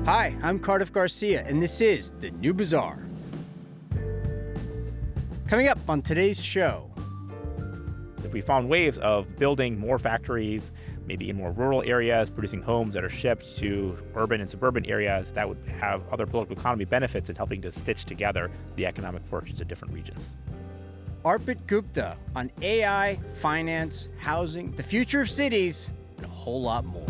Hi, I'm Cardiff Garcia, and this is the New Bazaar. Coming up on today's show. If we found ways of building more factories, maybe in more rural areas, producing homes that are shipped to urban and suburban areas, that would have other political economy benefits in helping to stitch together the economic fortunes of different regions. Arpit Gupta on AI, finance, housing, the future of cities, and a whole lot more.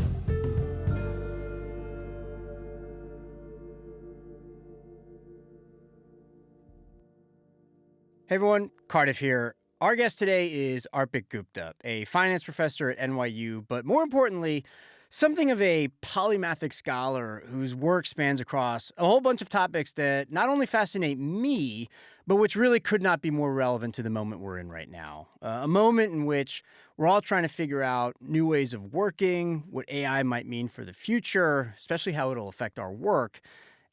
Hey everyone, Cardiff here. Our guest today is Arpit Gupta, a finance professor at NYU, but more importantly, something of a polymathic scholar whose work spans across a whole bunch of topics that not only fascinate me, but which really could not be more relevant to the moment we're in right now. A moment in which we're all trying to figure out new ways of working, what AI might mean for the future, especially how it'll affect our work,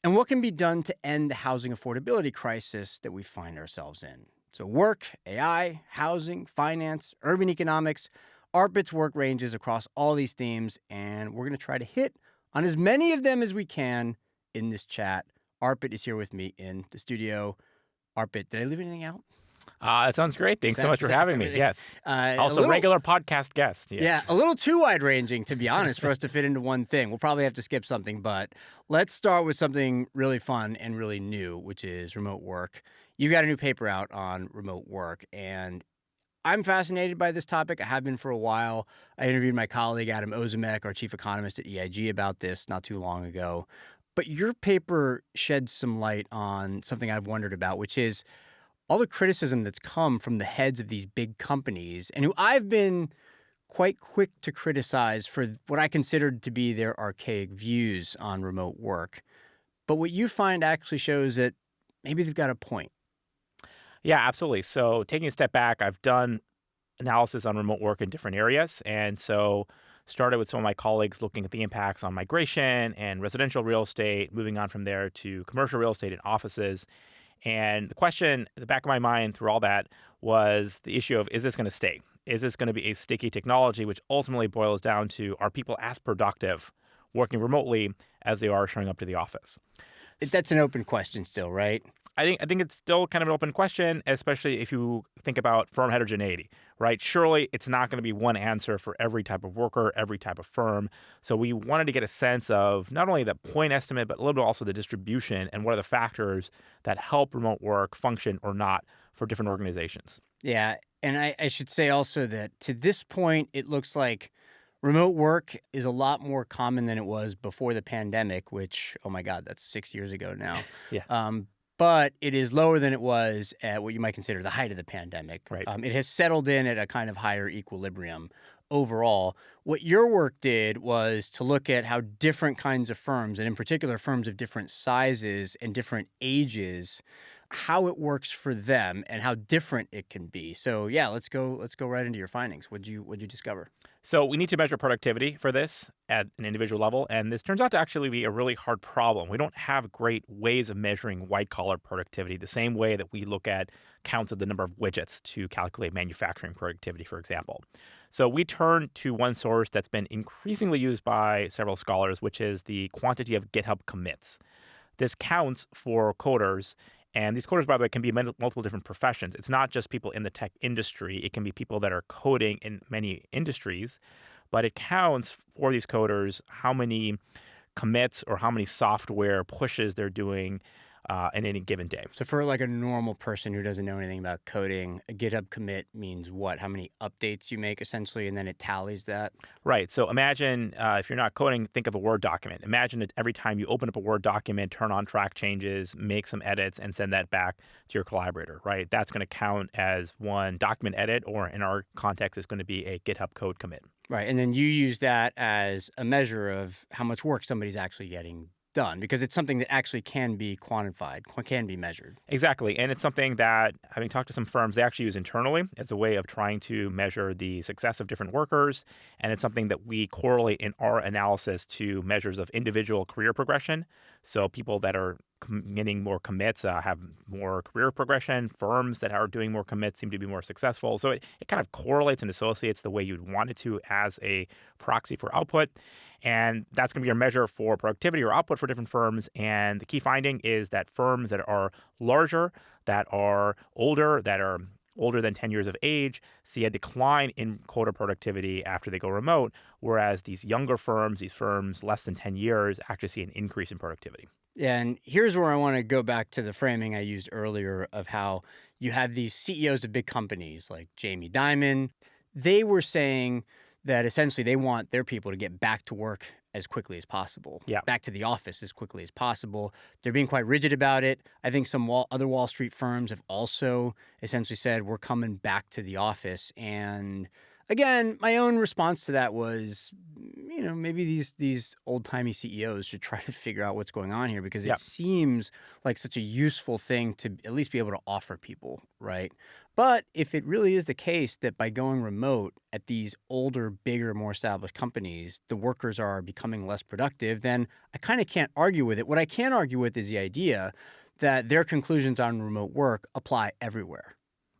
and what can be done to end the housing affordability crisis that we find ourselves in. So work, AI, housing, finance, urban economics, Arpit's work ranges across all these themes, and we're going to try to hit on as many of them as we can in this chat. Arpit is here with me in the studio. Arpit, did I leave anything out? That sounds great. Thanks so much for having me. Yes. Also, regular podcast guest. Yes. Yeah, a little too wide-ranging, to be honest, for us to fit into one thing. We'll probably have to skip something, but let's start with something really fun and really new, which is remote work. You've got a new paper out on remote work, and I'm fascinated by this topic. I have been for a while. I interviewed my colleague, Adam Ozimek, our chief economist at EIG, about this not too long ago. But your paper sheds some light on something I've wondered about, which is all the criticism that's come from the heads of these big companies and who I've been quite quick to criticize for what I considered to be their archaic views on remote work. But what you find actually shows that maybe they've got a point. Yeah, absolutely. So taking a step back, I've done analysis on remote work in different areas. And so started with some of my colleagues looking at the impacts on migration and residential real estate, moving on from there to commercial real estate and offices. And the question in the back of my mind through all that was the issue of, is this going to stay? Is this going to be a sticky technology, which ultimately boils down to, are people as productive working remotely as they are showing up to the office? That's an open question still, right? I think it's still kind of an open question, especially if you think about firm heterogeneity, right? Surely it's not going to be one answer for every type of worker, every type of firm. So we wanted to get a sense of not only the point estimate, but a little bit also the distribution and what are the factors that help remote work function or not for different organizations. Yeah, and I should say also that to this point, it looks like remote work is a lot more common than it was before the pandemic, which, oh my God, that's 6 years ago now. Yeah. But it is lower than it was at what you might consider the height of the pandemic. Right. It has settled in at a kind of higher equilibrium overall. What your work did was to look at how different kinds of firms, and in particular firms of different sizes and different ages, how it works for them and how different it can be. So yeah, let's go right into your findings. What'd you discover? So we need to measure productivity for this at an individual level, and this turns out to actually be a really hard problem. We don't have great ways of measuring white-collar productivity the same way that we look at counts of the number of widgets to calculate manufacturing productivity, for example. So we turn to one source that's been increasingly used by several scholars, which is the quantity of GitHub commits. This counts for coders. And these coders, by the way, can be multiple different professions. It's not just people in the tech industry. It can be people that are coding in many industries. But it counts for these coders how many commits or how many software pushes they're doing in any given day. So for like a normal person who doesn't know anything about coding, a GitHub commit means what? How many updates you make essentially, and then it tallies that? Right. So imagine if you're not coding, think of a Word document. Imagine that every time you open up a Word document, turn on track changes, make some edits, and send that back to your collaborator, right? That's going to count as one document edit, or in our context, is going to be a GitHub code commit. Right. And then you use that as a measure of how much work somebody's actually getting done, because it's something that actually can be quantified, can be measured. Exactly. And it's something that, having talked to some firms, they actually use internally as a way of trying to measure the success of different workers. And it's something that we correlate in our analysis to measures of individual career progression. So people that are getting more commits have more career progression. Firms that are doing more commits seem to be more successful. So it kind of correlates and associates the way you'd want it to as a proxy for output. And that's going to be your measure for productivity or output for different firms. And the key finding is that firms that are larger, that are older than 10 years of age, see a decline in quota productivity after they go remote, whereas these younger firms, these firms less than 10 years, actually see an increase in productivity. And here's where I want to go back to the framing I used earlier of how you have these CEOs of big companies like Jamie Dimon. They were saying that essentially they want their people to get back to work as quickly as possible, back to the office as quickly as possible. They're being quite rigid about it. I think some other Wall Street firms have also essentially said, we're coming back to the office. And again, my own response to that was, maybe these old-timey CEOs should try to figure out what's going on here, because it seems like such a useful thing to at least be able to offer people, right? But if it really is the case that by going remote at these older, bigger, more established companies, the workers are becoming less productive, then I kind of can't argue with it. What I can argue with is the idea that their conclusions on remote work apply everywhere,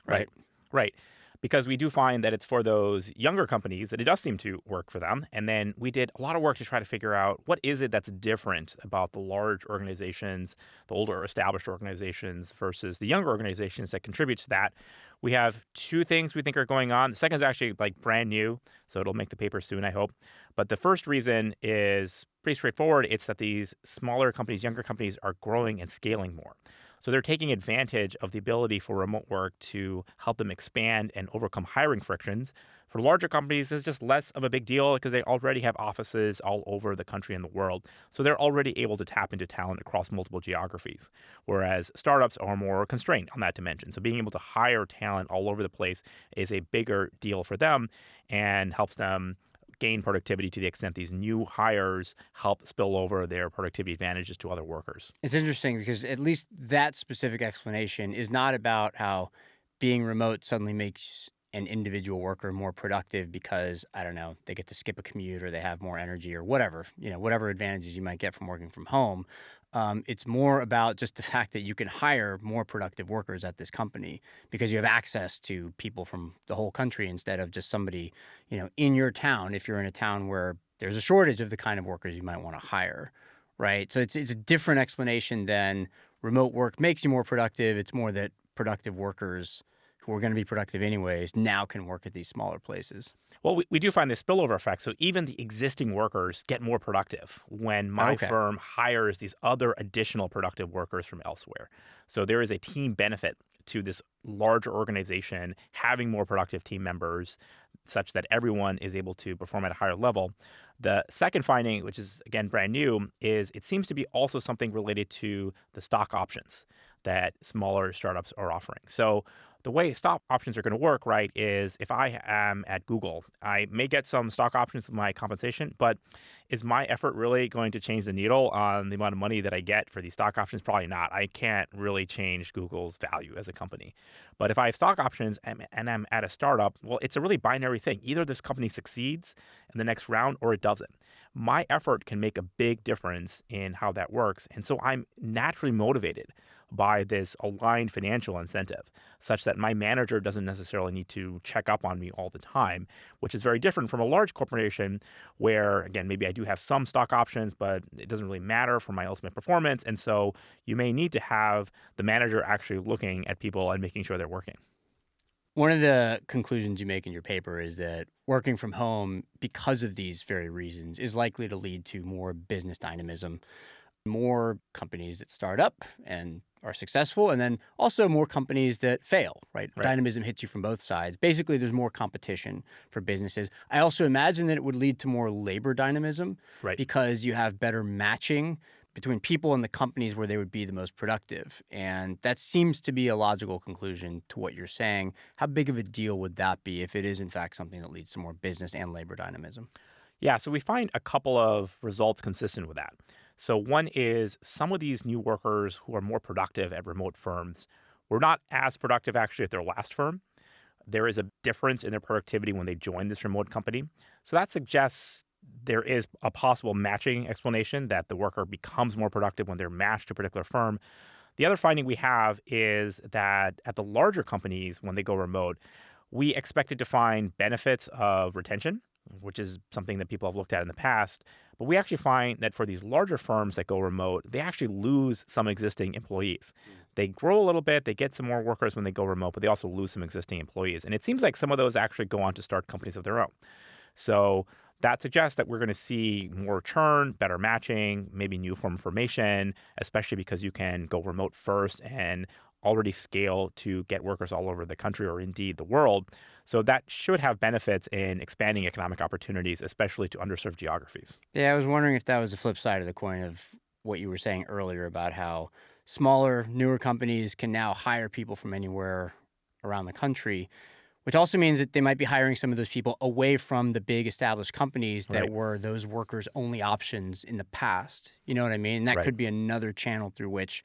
right? Right. Because we do find that it's for those younger companies that it does seem to work for them. And then we did a lot of work to try to figure out what is it that's different about the large organizations, the older established organizations versus the younger organizations that contribute to that. We have two things we think are going on. The second is actually like brand new, so it'll make the paper soon, I hope. But the first reason is pretty straightforward. It's that these smaller companies, younger companies are growing and scaling more. So they're taking advantage of the ability for remote work to help them expand and overcome hiring frictions. For larger companies, it's just less of a big deal because they already have offices all over the country and the world. So they're already able to tap into talent across multiple geographies, whereas startups are more constrained on that dimension. So being able to hire talent all over the place is a bigger deal for them and helps them gain productivity to the extent these new hires help spill over their productivity advantages to other workers. It's interesting because at least that specific explanation is not about how being remote suddenly makes an individual worker more productive because, I don't know, they get to skip a commute or they have more energy or whatever, whatever advantages you might get from working from home. It's more about just the fact that you can hire more productive workers at this company because you have access to people from the whole country instead of just somebody, in your town, if you're in a town where there's a shortage of the kind of workers you might want to hire, right? So it's a different explanation than remote work makes you more productive. It's more that productive workers who are going to be productive anyways now can work at these smaller places. Well, we do find this spillover effect. So even the existing workers get more productive when my firm hires these other additional productive workers from elsewhere. So there is a team benefit to this larger organization having more productive team members such that everyone is able to perform at a higher level. The second finding, which is, again, brand new, is it seems to be also something related to the stock options that smaller startups are offering. So the way stock options are going to work, right, is if I am at Google, I may get some stock options with my compensation, but is my effort really going to change the needle on the amount of money that I get for these stock options? Probably not. I can't really change Google's value as a company. But if I have stock options and I'm at a startup, well, it's a really binary thing. Either this company succeeds in the next round or it doesn't. My effort can make a big difference in how that works. And so I'm naturally motivated by this aligned financial incentive such that my manager doesn't necessarily need to check up on me all the time, which is very different from a large corporation where, again, maybe I do have some stock options, but it doesn't really matter for my ultimate performance. And so you may need to have the manager actually looking at people and making sure they're working. One of the conclusions you make in your paper is that working from home, because of these very reasons, is likely to lead to more business dynamism, more companies that start up and are successful, and then also more companies that fail, right? Dynamism hits you from both sides. Basically, there's more competition for businesses. I also imagine that it would lead to more labor dynamism because you have better matching between people and the companies where they would be the most productive. And that seems to be a logical conclusion to what you're saying. How big of a deal would that be if it is, in fact, something that leads to more business and labor dynamism? Yeah, so we find a couple of results consistent with that. So one is some of these new workers who are more productive at remote firms were not as productive actually at their last firm. There is a difference in their productivity when they join this remote company. So that suggests there is a possible matching explanation that the worker becomes more productive when they're matched to a particular firm. The other finding we have is that at the larger companies, when they go remote, we expected to find benefits of retention, which is something that people have looked at in the past. But we actually find that for these larger firms that go remote, they actually lose some existing employees. They grow a little bit, they get some more workers when they go remote, but they also lose some existing employees. And it seems like some of those actually go on to start companies of their own. So that suggests that we're going to see more churn, better matching, maybe new form of formation, especially because you can go remote first and already scale to get workers all over the country or indeed the world. So that should have benefits in expanding economic opportunities, especially to underserved geographies. Yeah, I was wondering if that was the flip side of the coin of what you were saying earlier about how smaller, newer companies can now hire people from anywhere around the country, which also means that they might be hiring some of those people away from the big established companies that Right. were those workers' only options in the past. You know what I mean? That Right. could be another channel through which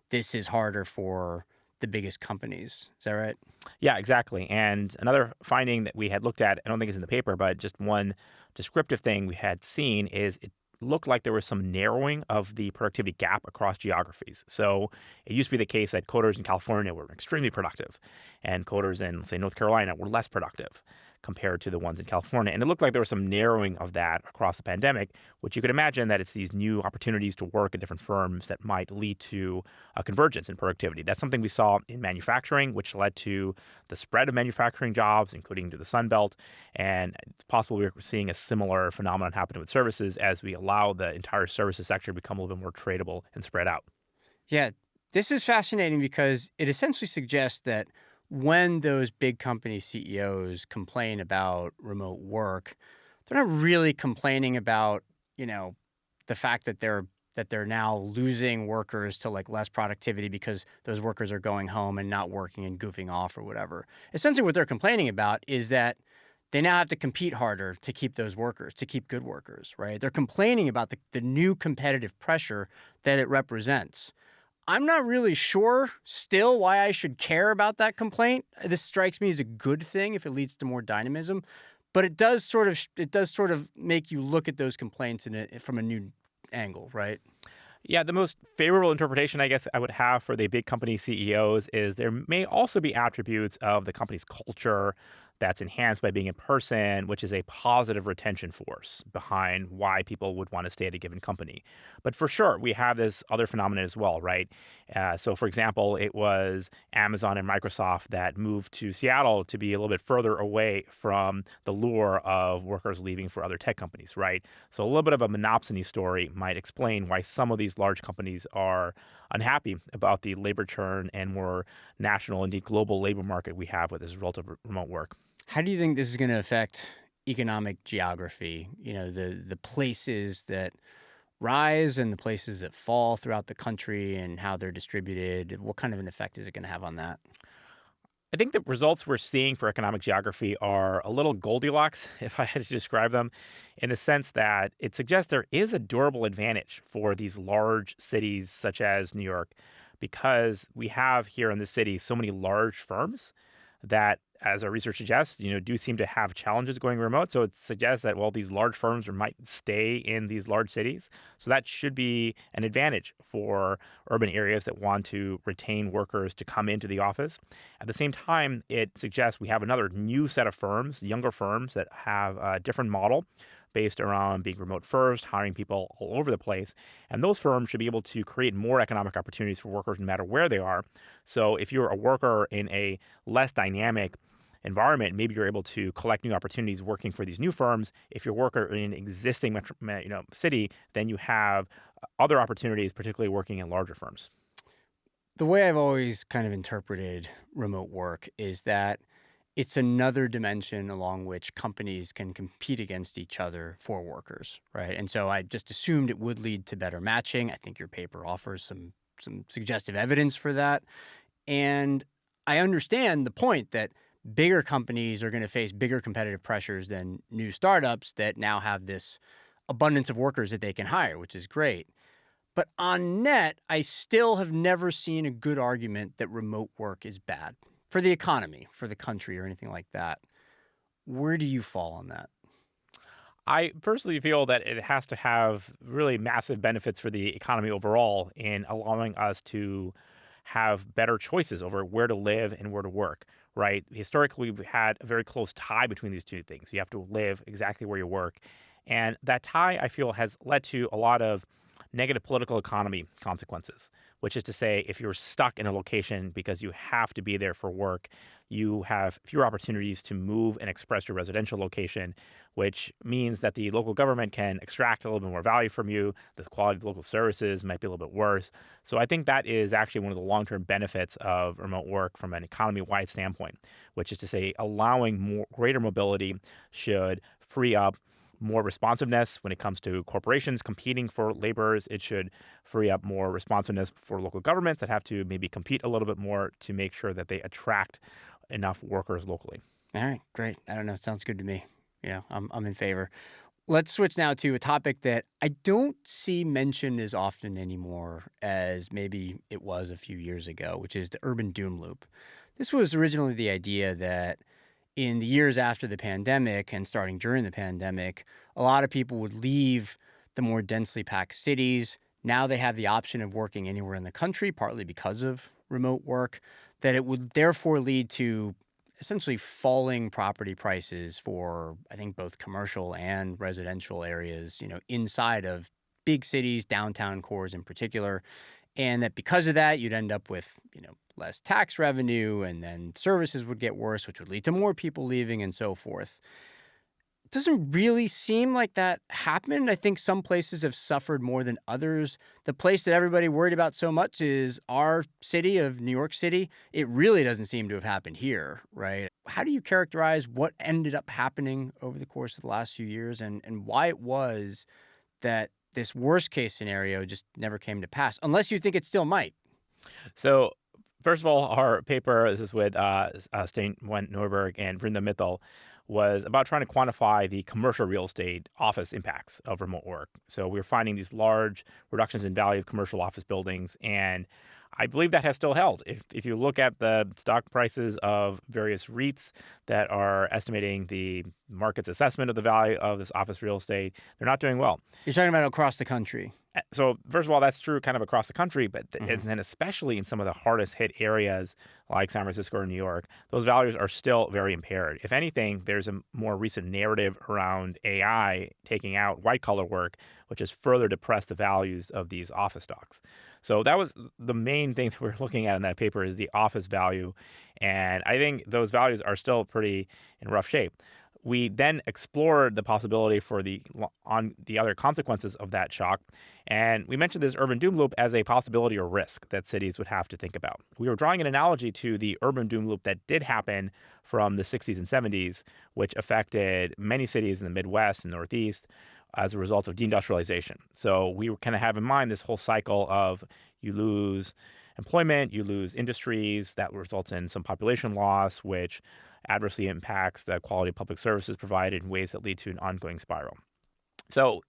this is harder for the biggest companies. Is that right? Yeah, exactly. And another finding that we had looked at, I don't think it's in the paper, but just one descriptive thing we had seen is it looked like there was some narrowing of the productivity gap across geographies. So it used to be the case that coders in California were extremely productive, and coders in, say, North Carolina were less productive compared to the ones in California. And it looked like there was some narrowing of that across the pandemic, which you could imagine that it's these new opportunities to work at different firms that might lead to a convergence in productivity. That's something we saw in manufacturing, which led to the spread of manufacturing jobs, including to the Sun Belt. And it's possible we're seeing a similar phenomenon happen with services as we allow the entire services sector to become a little bit more tradable and spread out. Yeah, this is fascinating because it essentially suggests that when those big company CEOs complain about remote work, they're not really complaining about, you know, the fact that they're now losing workers to like less productivity because those workers are going home and not working and goofing off or whatever. Essentially what they're complaining about is that they now have to compete harder to keep those workers, to keep good workers, right? They're complaining about the new competitive pressure that it represents. I'm not really sure still why I should care about that complaint. This strikes me as a good thing if it leads to more dynamism, but it does sort of make you look at those complaints from a new angle, right? Yeah, the most favorable interpretation I guess I would have for the big company CEOs is there may also be attributes of the company's culture that's enhanced by being in person, which is a positive retention force behind why people would want to stay at a given company. But for sure, we have this other phenomenon as well, right? So, for example, it was Amazon and Microsoft that moved to Seattle to be a little bit further away from the lure of workers leaving for other tech companies, right? So, a little bit of a monopsony story might explain why some of these large companies are unhappy about the labor churn and more national, indeed global labor market we have with this result of remote work. How do you think this is going to affect economic geography? You know, the places that rise and the places that fall throughout the country and how they're distributed. What kind of an effect is it going to have on that? I think the results we're seeing for economic geography are a little Goldilocks, if I had to describe them, in the sense that it suggests there is a durable advantage for these large cities such as New York, because we have here in the city so many large firms that, as our research suggests, do seem to have challenges going remote. So it suggests that, well, these large firms might stay in these large cities. So that should be an advantage for urban areas that want to retain workers to come into the office. At the same time, it suggests we have another new set of firms, younger firms that have a different model based around being remote first, hiring people all over the place. And those firms should be able to create more economic opportunities for workers no matter where they are. So if you're a worker in a less dynamic environment, maybe you're able to collect new opportunities working for these new firms. If you're a worker in an existing city, then you have other opportunities, particularly working in larger firms. The way I've always kind of interpreted remote work is that it's another dimension along which companies can compete against each other for workers, right? And so I just assumed it would lead to better matching. I think your paper offers some suggestive evidence for that. And I understand the point that bigger companies are going to face bigger competitive pressures than new startups that now have this abundance of workers that they can hire, which is great. But on net, I still have never seen a good argument that remote work is bad for the economy, for the country, or anything like that. Where do you fall on that? I personally feel that it has to have really massive benefits for the economy overall in allowing us to have better choices over where to live and where to work, right? Historically, we've had a very close tie between these two things. You have to live exactly where you work. And that tie, I feel, has led to a lot of negative political economy consequences, which is to say, if you're stuck in a location because you have to be there for work, you have fewer opportunities to move and express your residential location, which means that the local government can extract a little bit more value from you. The quality of local services might be a little bit worse. So I think that is actually one of the long-term benefits of remote work from an economy-wide standpoint, which is to say allowing more greater mobility should free up more responsiveness when it comes to corporations competing for laborers. It should free up more responsiveness for local governments that have to maybe compete a little bit more to make sure that they attract enough workers locally. All right, great. I don't know. It sounds good to me. I'm in favor. Let's switch now to a topic that I don't see mentioned as often anymore as maybe it was a few years ago, which is the urban doom loop. This was originally the idea that in the years after the pandemic and starting during the pandemic, a lot of people would leave the more densely packed cities. Now they have the option of working anywhere in the country, partly because of remote work, that it would therefore lead to essentially falling property prices for, I think, both commercial and residential areas, inside of big cities, downtown cores in particular. And that because of that, you'd end up with, less tax revenue, and then services would get worse, which would lead to more people leaving and so forth. It doesn't really seem like that happened. I think some places have suffered more than others. The place that everybody worried about so much is our city of New York City. It really doesn't seem to have happened here, right? How do you characterize what ended up happening over the course of the last few years and why it was that this worst case scenario just never came to pass, unless you think it still might? So, first of all, our paper, this is with Stein Neuberg and Brinda Mittal, was about trying to quantify the commercial real estate office impacts of remote work. So we were finding these large reductions in value of commercial office buildings, and I believe that has still held. If you look at the stock prices of various REITs that are estimating the market's assessment of the value of this office real estate, they're not doing well. You're talking about across the country. So first of all, that's true kind of across the country, but and then especially in some of the hardest hit areas like San Francisco or New York, those values are still very impaired. If anything, there's a more recent narrative around AI taking out white collar work, which has further depressed the values of these office stocks. So that was the main thing that we're looking at in that paper is the office value. And I think those values are still pretty in rough shape. We then explored the possibility for the other consequences of that shock. And we mentioned this urban doom loop as a possibility or risk that cities would have to think about. We were drawing an analogy to the urban doom loop that did happen from the 60s and 70s, which affected many cities in the Midwest and Northeast as a result of deindustrialization. So we kind of have in mind this whole cycle of you lose employment, you lose industries, that results in some population loss, which adversely impacts the quality of public services provided in ways that lead to an ongoing spiral. So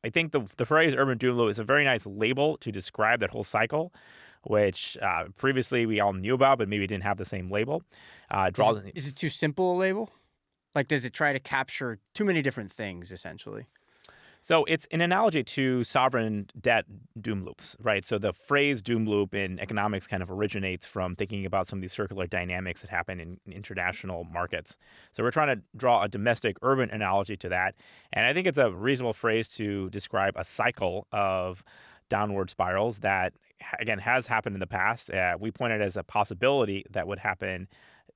I think the phrase urban doom loop is a very nice label to describe that whole cycle, which previously we all knew about, but maybe didn't have the same label. Is it too simple a label? Like, does it try to capture too many different things, essentially? So it's an analogy to sovereign debt doom loops, right? So the phrase doom loop in economics kind of originates from thinking about some of these circular dynamics that happen in international markets. So we're trying to draw a domestic urban analogy to that. And I think it's a reasonable phrase to describe a cycle of downward spirals that, again, has happened in the past. We pointed as a possibility that would happen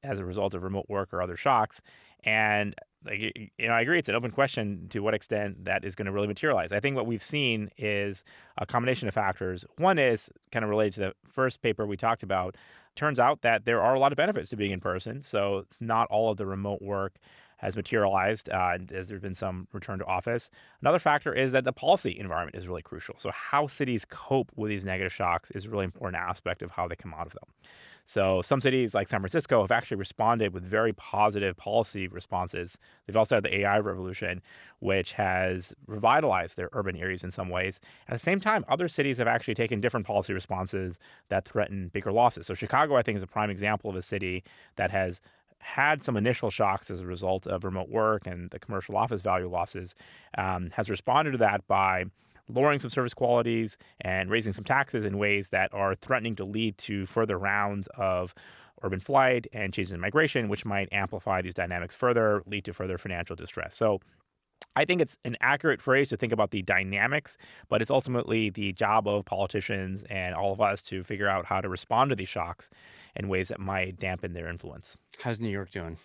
as a result of remote work or other shocks. And I agree. It's an open question to what extent that is going to really materialize. I think what we've seen is a combination of factors. One is kind of related to the first paper we talked about. Turns out that there are a lot of benefits to being in person. So it's not all of the remote work has materialized as there's been some return to office. Another factor is that the policy environment is really crucial. So how cities cope with these negative shocks is a really important aspect of how they come out of them. So some cities like San Francisco have actually responded with very positive policy responses. They've also had the AI revolution, which has revitalized their urban areas in some ways. At the same time, other cities have actually taken different policy responses that threaten bigger losses. So Chicago, I think, is a prime example of a city that has had some initial shocks as a result of remote work and the commercial office value losses, has responded to that by lowering some service qualities and raising some taxes in ways that are threatening to lead to further rounds of urban flight and changes in migration, which might amplify these dynamics further, lead to further financial distress. So I think it's an accurate phrase to think about the dynamics, but it's ultimately the job of politicians and all of us to figure out how to respond to these shocks in ways that might dampen their influence. How's New York doing?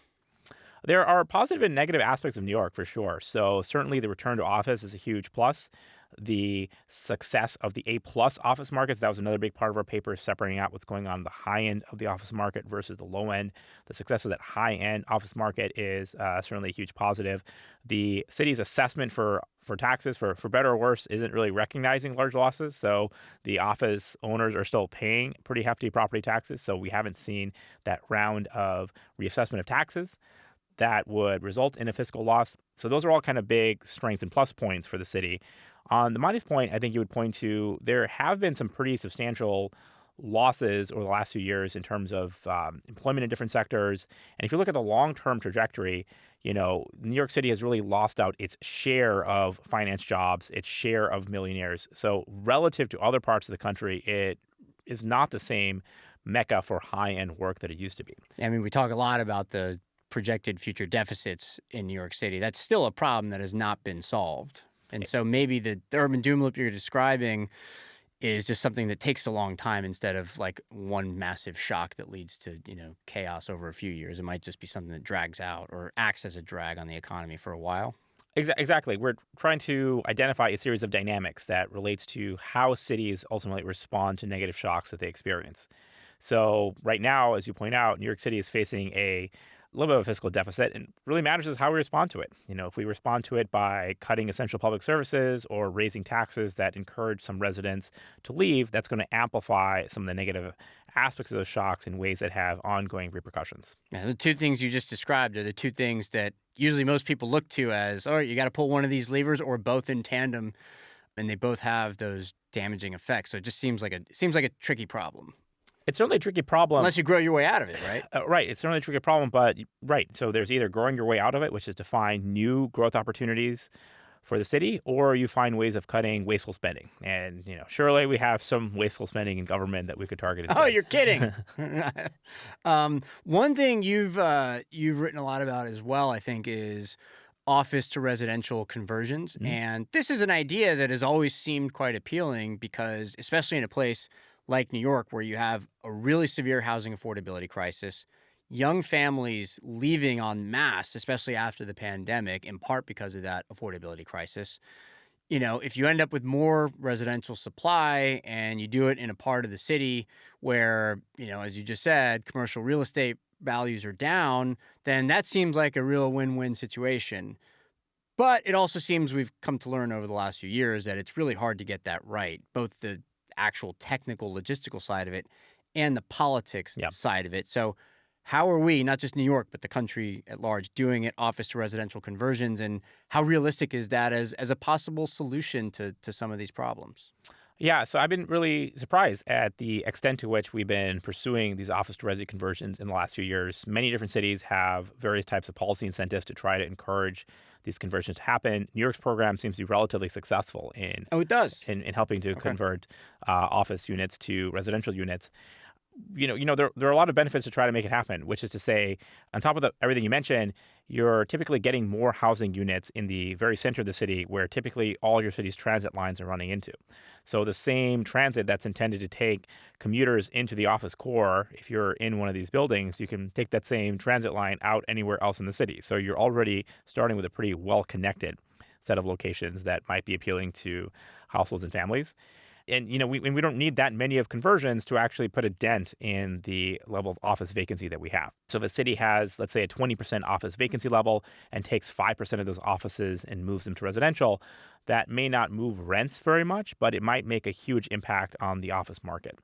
There are positive and negative aspects of New York for sure. So certainly the return to office is a huge plus. The success of the A-plus office markets, that was another big part of our paper, separating out what's going on in the high end of the office market versus the low end. The success of that high-end office market is certainly a huge positive. The city's assessment for taxes, for better or worse, isn't really recognizing large losses. So the office owners are still paying pretty hefty property taxes. So we haven't seen that round of reassessment of taxes that would result in a fiscal loss. So those are all kind of big strengths and plus points for the city. On the minus point, I think you would point to there have been some pretty substantial losses over the last few years in terms of employment in different sectors. And if you look at the long-term trajectory, New York City has really lost out its share of finance jobs, its share of millionaires. So relative to other parts of the country, it is not the same mecca for high-end work that it used to be. I mean, we talk a lot about the projected future deficits in New York City. That's still a problem that has not been solved. And so maybe the urban doom loop you're describing is just something that takes a long time instead of like one massive shock that leads to, chaos over a few years. It might just be something that drags out or acts as a drag on the economy for a while. Exactly. We're trying to identify a series of dynamics that relates to how cities ultimately respond to negative shocks that they experience. So right now, as you point out, New York City is facing a little bit of a fiscal deficit, and really matters is how we respond to it. If we respond to it by cutting essential public services or raising taxes that encourage some residents to leave, that's going to amplify some of the negative aspects of those shocks in ways that have ongoing repercussions. Yeah, the two things you just described are the two things that usually most people look to as, all right, you got to pull one of these levers or both in tandem, and they both have those damaging effects. So it just seems like a tricky problem. It's certainly a tricky problem. Unless you grow your way out of it, right? Right. It's certainly a tricky problem, but right. So there's either growing your way out of it, which is to find new growth opportunities for the city, or you find ways of cutting wasteful spending. And, surely we have some wasteful spending in government that we could target instead. Oh, you're kidding. One thing you've written a lot about as well, I think, is office to residential conversions. Mm-hmm. And this is an idea that has always seemed quite appealing because, especially in a place like New York, where you have a really severe housing affordability crisis, young families leaving en masse, especially after the pandemic, in part because of that affordability crisis. If you end up with more residential supply and you do it in a part of the city where, as you just said, commercial real estate values are down, then that seems like a real win-win situation. But it also seems we've come to learn over the last few years that it's really hard to get that right, both the actual technical logistical side of it and the politics side of it. So how are we, not just New York, but the country at large, doing it office to residential conversions, and how realistic is that as a possible solution to some of these problems? Yeah, so I've been really surprised at the extent to which we've been pursuing these office to resident conversions in the last few years. Many different cities have various types of policy incentives to try to encourage these conversions to happen. New York's program seems to be relatively successful in helping to convert office units to residential units. There are a lot of benefits to try to make it happen, which is to say, on top of everything you mentioned, you're typically getting more housing units in the very center of the city where typically all your city's transit lines are running into. So the same transit that's intended to take commuters into the office core, if you're in one of these buildings, you can take that same transit line out anywhere else in the city. So you're already starting with a pretty well-connected set of locations that might be appealing to households and families. And, we don't need that many of conversions to actually put a dent in the level of office vacancy that we have. So if a city has, let's say, a 20% office vacancy level and takes 5% of those offices and moves them to residential, that may not move rents very much, but it might make a huge impact on the office market.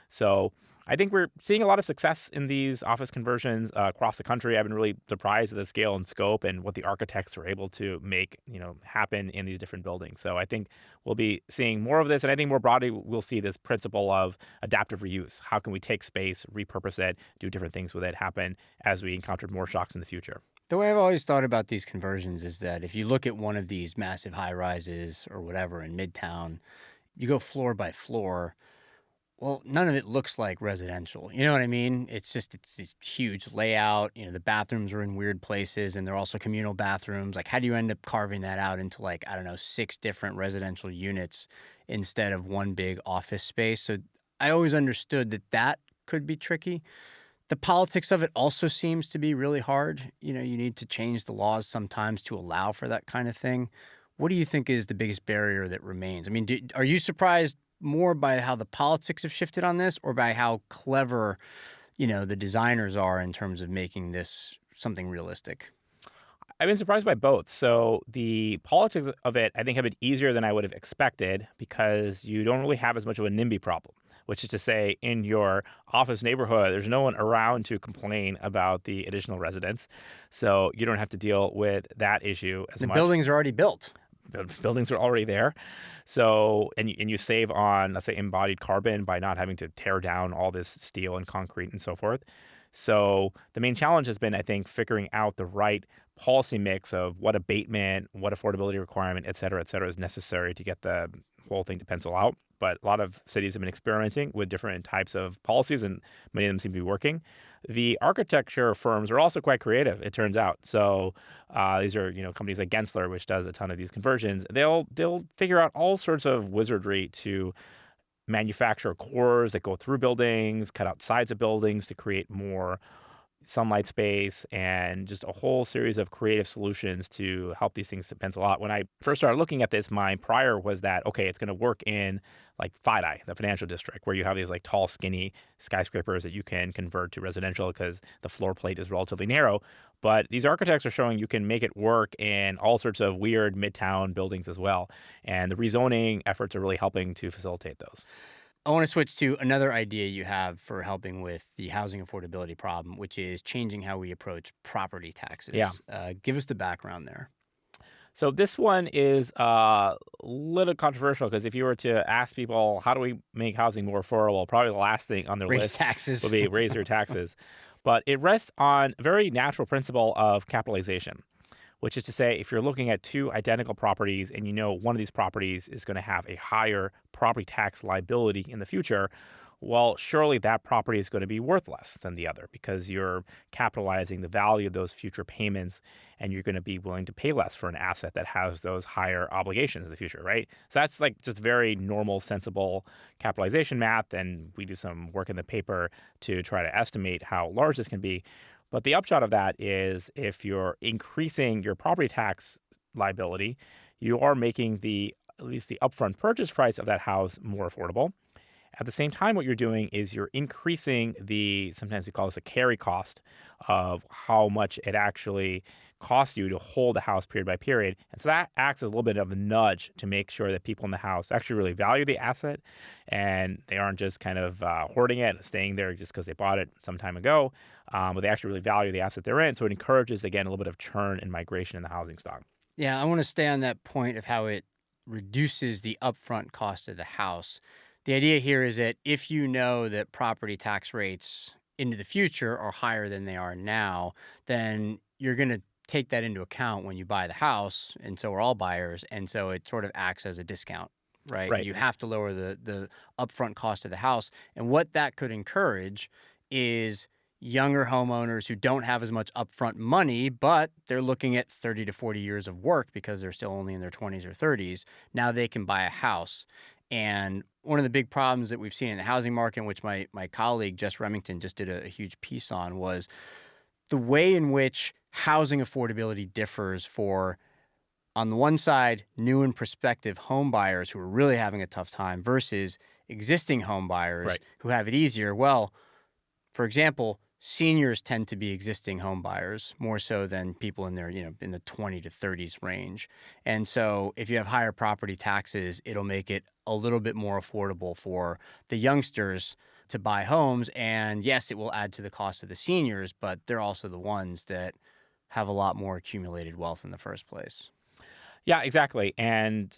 So I think we're seeing a lot of success in these office conversions across the country. I've been really surprised at the scale and scope and what the architects are able to make, happen in these different buildings. So I think we'll be seeing more of this, and I think more broadly we'll see this principle of adaptive reuse. How can we take space, repurpose it, do different things with it happen as we encounter more shocks in the future? The way I've always thought about these conversions is that if you look at one of these massive high rises or whatever in Midtown, you go floor by floor. Well, none of it looks like residential. You know what I mean? It's this huge layout. The bathrooms are in weird places and they're also communal bathrooms. Like, how do you end up carving that out into, like, I don't know, 6 different residential units instead of one big office space? So I always understood that that could be tricky. The politics of it also seems to be really hard. You need to change the laws sometimes to allow for that kind of thing. What do you think is the biggest barrier that remains? I mean, are you surprised more by how the politics have shifted on this or by how clever, the designers are in terms of making this something realistic? I've been surprised by both. So the politics of it, I think, have been easier than I would have expected because you don't really have as much of a NIMBY problem, which is to say, in your office neighborhood, there's no one around to complain about the additional residents. So you don't have to deal with that issue as The much. buildings are already built. Buildings are already there. So, and you save on, let's say, embodied carbon by not having to tear down all this steel and concrete and so forth. So the main challenge has been, I think, figuring out the right policy mix of what abatement, what affordability requirement, et cetera, is necessary to get the whole thing to pencil out. But a lot of cities have been experimenting with different types of policies, and many of them seem to be working. The architecture firms are also quite creative, it turns out. So these are, companies like Gensler, which does a ton of these conversions. They'll figure out all sorts of wizardry to manufacture cores that go through buildings, cut out sides of buildings to create more sunlight space, and just a whole series of creative solutions to help these things to pencil out. When I first started looking at this, my prior was that, okay, it's going to work in like FIDI, the financial district, where you have these like tall, skinny skyscrapers that you can convert to residential because the floor plate is relatively narrow. But these architects are showing you can make it work in all sorts of weird midtown buildings as well. And the rezoning efforts are really helping to facilitate those. I want to switch to another idea you have for helping with the housing affordability problem, which is changing how we approach property taxes. Yeah. Give us the background there. So this one is a little controversial because if you were to ask people, how do we make housing more affordable? Probably the last thing on their Raise list taxes. would be raise your taxes. But it rests on a very natural principle of capitalization, which is to say, if you're looking at 2 identical properties and one of these properties is going to have a higher property tax liability in the future, well, surely that property is going to be worth less than the other because you're capitalizing the value of those future payments and you're going to be willing to pay less for an asset that has those higher obligations in the future, right? So that's like just very normal, sensible capitalization math. And we do some work in the paper to try to estimate how large this can be. But the upshot of that is if you're increasing your property tax liability, you are making at least the upfront purchase price of that house more affordable. At the same time, what you're doing is you're increasing sometimes we call this a carry cost of how much it actually costs you to hold the house period by period. And so that acts as a little bit of a nudge to make sure that people in the house actually really value the asset and they aren't just kind of hoarding it and staying there just because they bought it some time ago, but they actually really value the asset they're in. So it encourages, again, a little bit of churn and migration in the housing stock. Yeah, I want to stay on that point of how it reduces the upfront cost of the house. The idea here is that if you know that property tax rates into the future are higher than they are now, then you're going to take that into account when you buy the house, and so are all buyers, and so it sort of acts as a discount, right? Right. You have to lower the upfront cost of the house, and what that could encourage is younger homeowners who don't have as much upfront money, but they're looking at 30 to 40 years of work because they're still only in their 20s or 30s. Now they can buy a house. And one of the big problems that we've seen in the housing market, which my colleague Jess Remington just did a huge piece on, was the way in which housing affordability differs for, on the one side, new and prospective home buyers who are really having a tough time versus existing home buyers Right. who have it easier. Well, for example, seniors tend to be existing home buyers more so than people in their, in the 20 to 30s range. And so if you have higher property taxes, it'll make it a little bit more affordable for the youngsters to buy homes. And yes, it will add to the cost of the seniors, but they're also the ones that have a lot more accumulated wealth in the first place. Yeah, exactly. And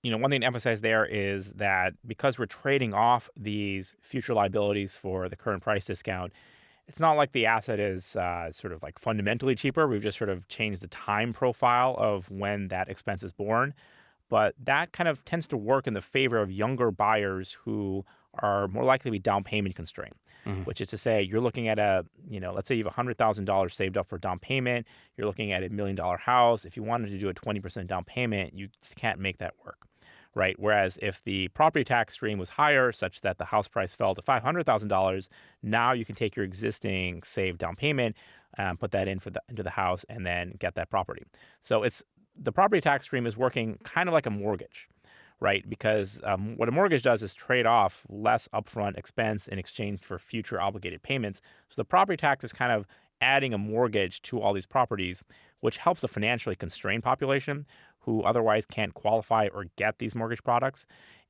one thing to emphasize there is that because we're trading off these future liabilities for the current price discount, it's not like the asset is sort of like fundamentally cheaper. We've just sort of changed the time profile of when that expense is borne. But that kind of tends to work in the favor of younger buyers who are more likely to be down payment constrained, Mhm. which is to say you're looking at let's say you have $100,000 saved up for down payment. You're looking at $1 million house. If you wanted to do a 20% down payment, you just can't make that work. Right. Whereas if the property tax stream was higher, such that the house price fell to $500,000, now you can take your existing saved down payment, put that into the house, and then get that property. So the property tax stream is working kind of like a mortgage, right? Because what a mortgage does is trade off less upfront expense in exchange for future obligated payments. So the property tax is kind of adding a mortgage to all these properties, which helps the financially constrained population who otherwise can't qualify or get these mortgage products.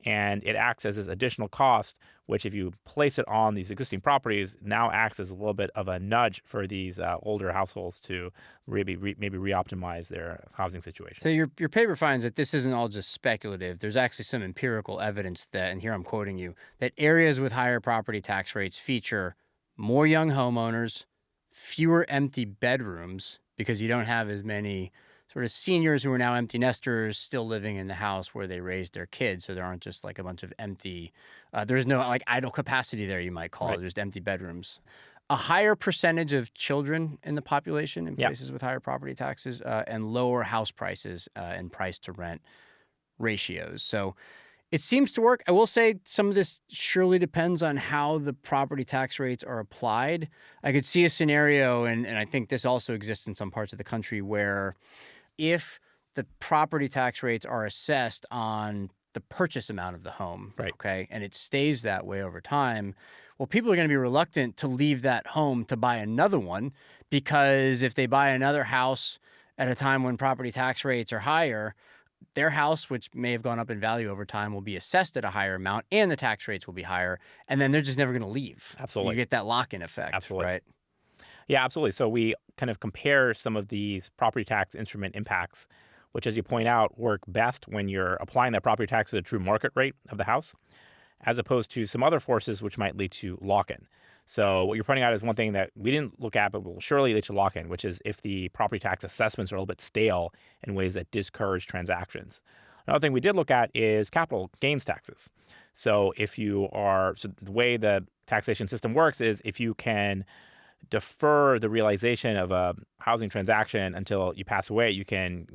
And it acts as this additional cost, which if you place it on these existing properties, now acts as a little bit of a nudge for these older households to maybe re-optimize their housing situation. So your paper finds that this isn't all just speculative. There's actually some empirical evidence that, and here I'm quoting you, that areas with higher property tax rates feature more young homeowners, fewer empty bedrooms, because you don't have as many sort of seniors who are now empty nesters still living in the house where they raised their kids. So there aren't just like a bunch of empty, there's no like idle capacity there, you might call it. Right. There's empty bedrooms. A higher percentage of children in the population in Yeah. places with higher property taxes, and lower house prices and price to rent ratios. So it seems to work. I will say some of this surely depends on how the property tax rates are applied. I could see a scenario, and I think this also exists in some parts of the country, where if the property tax rates are assessed on the purchase amount of the home, Right. okay, and it stays that way over time, well, people are going to be reluctant to leave that home to buy another one, because if they buy another house at a time when property tax rates are higher, their house, which may have gone up in value over time, will be assessed at a higher amount and the tax rates will be higher. And then they're just never going to leave. Absolutely. You get that lock-in effect, Absolutely. right? Yeah, absolutely. So we kind of compare some of these property tax instrument impacts, which, as you point out, work best when you're applying that property tax to the true market rate of the house, as opposed to some other forces which might lead to lock-in. So what you're pointing out is one thing that we didn't look at, but will surely lead to lock-in, which is if the property tax assessments are a little bit stale in ways that discourage transactions. Another thing we did look at is capital gains taxes. So the way the taxation system works is if you can defer the realization of a housing transaction until you pass away, you can,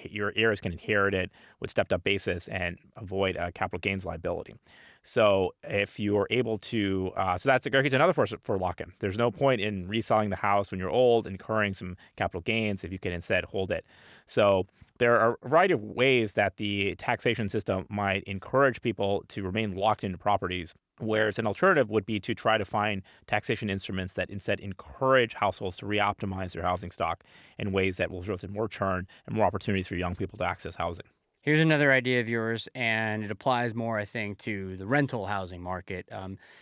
your heirs can inherit it with stepped up basis and avoid a capital gains liability. So if you are able to, so that's another force for lock-in. There's no point in reselling the house when you're old, incurring some capital gains if you can instead hold it. So there are a variety of ways that the taxation system might encourage people to remain locked into properties, whereas an alternative would be to try to find taxation instruments that instead encourage households to reoptimize their housing stock in ways that will result in more churn and more opportunities for young people to access housing. Here's another idea of yours, and it applies more, I think, to the rental housing market.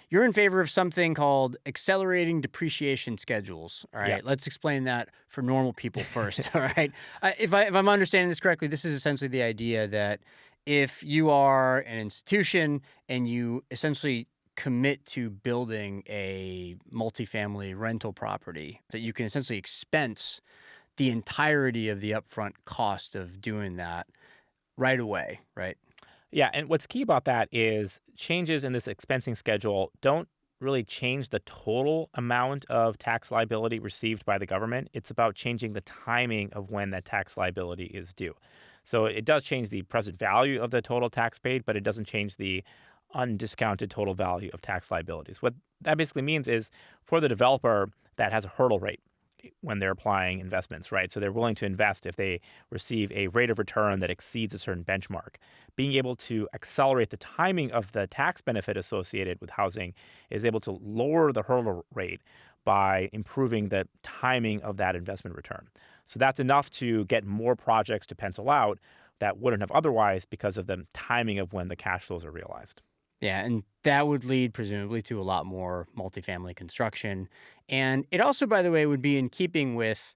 You're in favor of something called accelerating depreciation schedules. All right, Yeah. let's explain that for normal people first. All right, if I'm understanding this correctly, this is essentially the idea that if you are an institution and you essentially commit to building a multifamily rental property, that you can essentially expense the entirety of the upfront cost of doing that right away, right? Yeah, and what's key about that is changes in this expensing schedule don't really change the total amount of tax liability received by the government. It's about changing the timing of when that tax liability is due. So it does change the present value of the total tax paid, but it doesn't change the undiscounted total value of tax liabilities. What that basically means is for the developer that has a hurdle rate when they're applying investments, right? So they're willing to invest if they receive a rate of return that exceeds a certain benchmark. Being able to accelerate the timing of the tax benefit associated with housing is able to lower the hurdle rate by improving the timing of that investment return. So that's enough to get more projects to pencil out that wouldn't have otherwise because of the timing of when the cash flows are realized. Yeah, and that would lead presumably to a lot more multifamily construction. And it also, by the way, would be in keeping with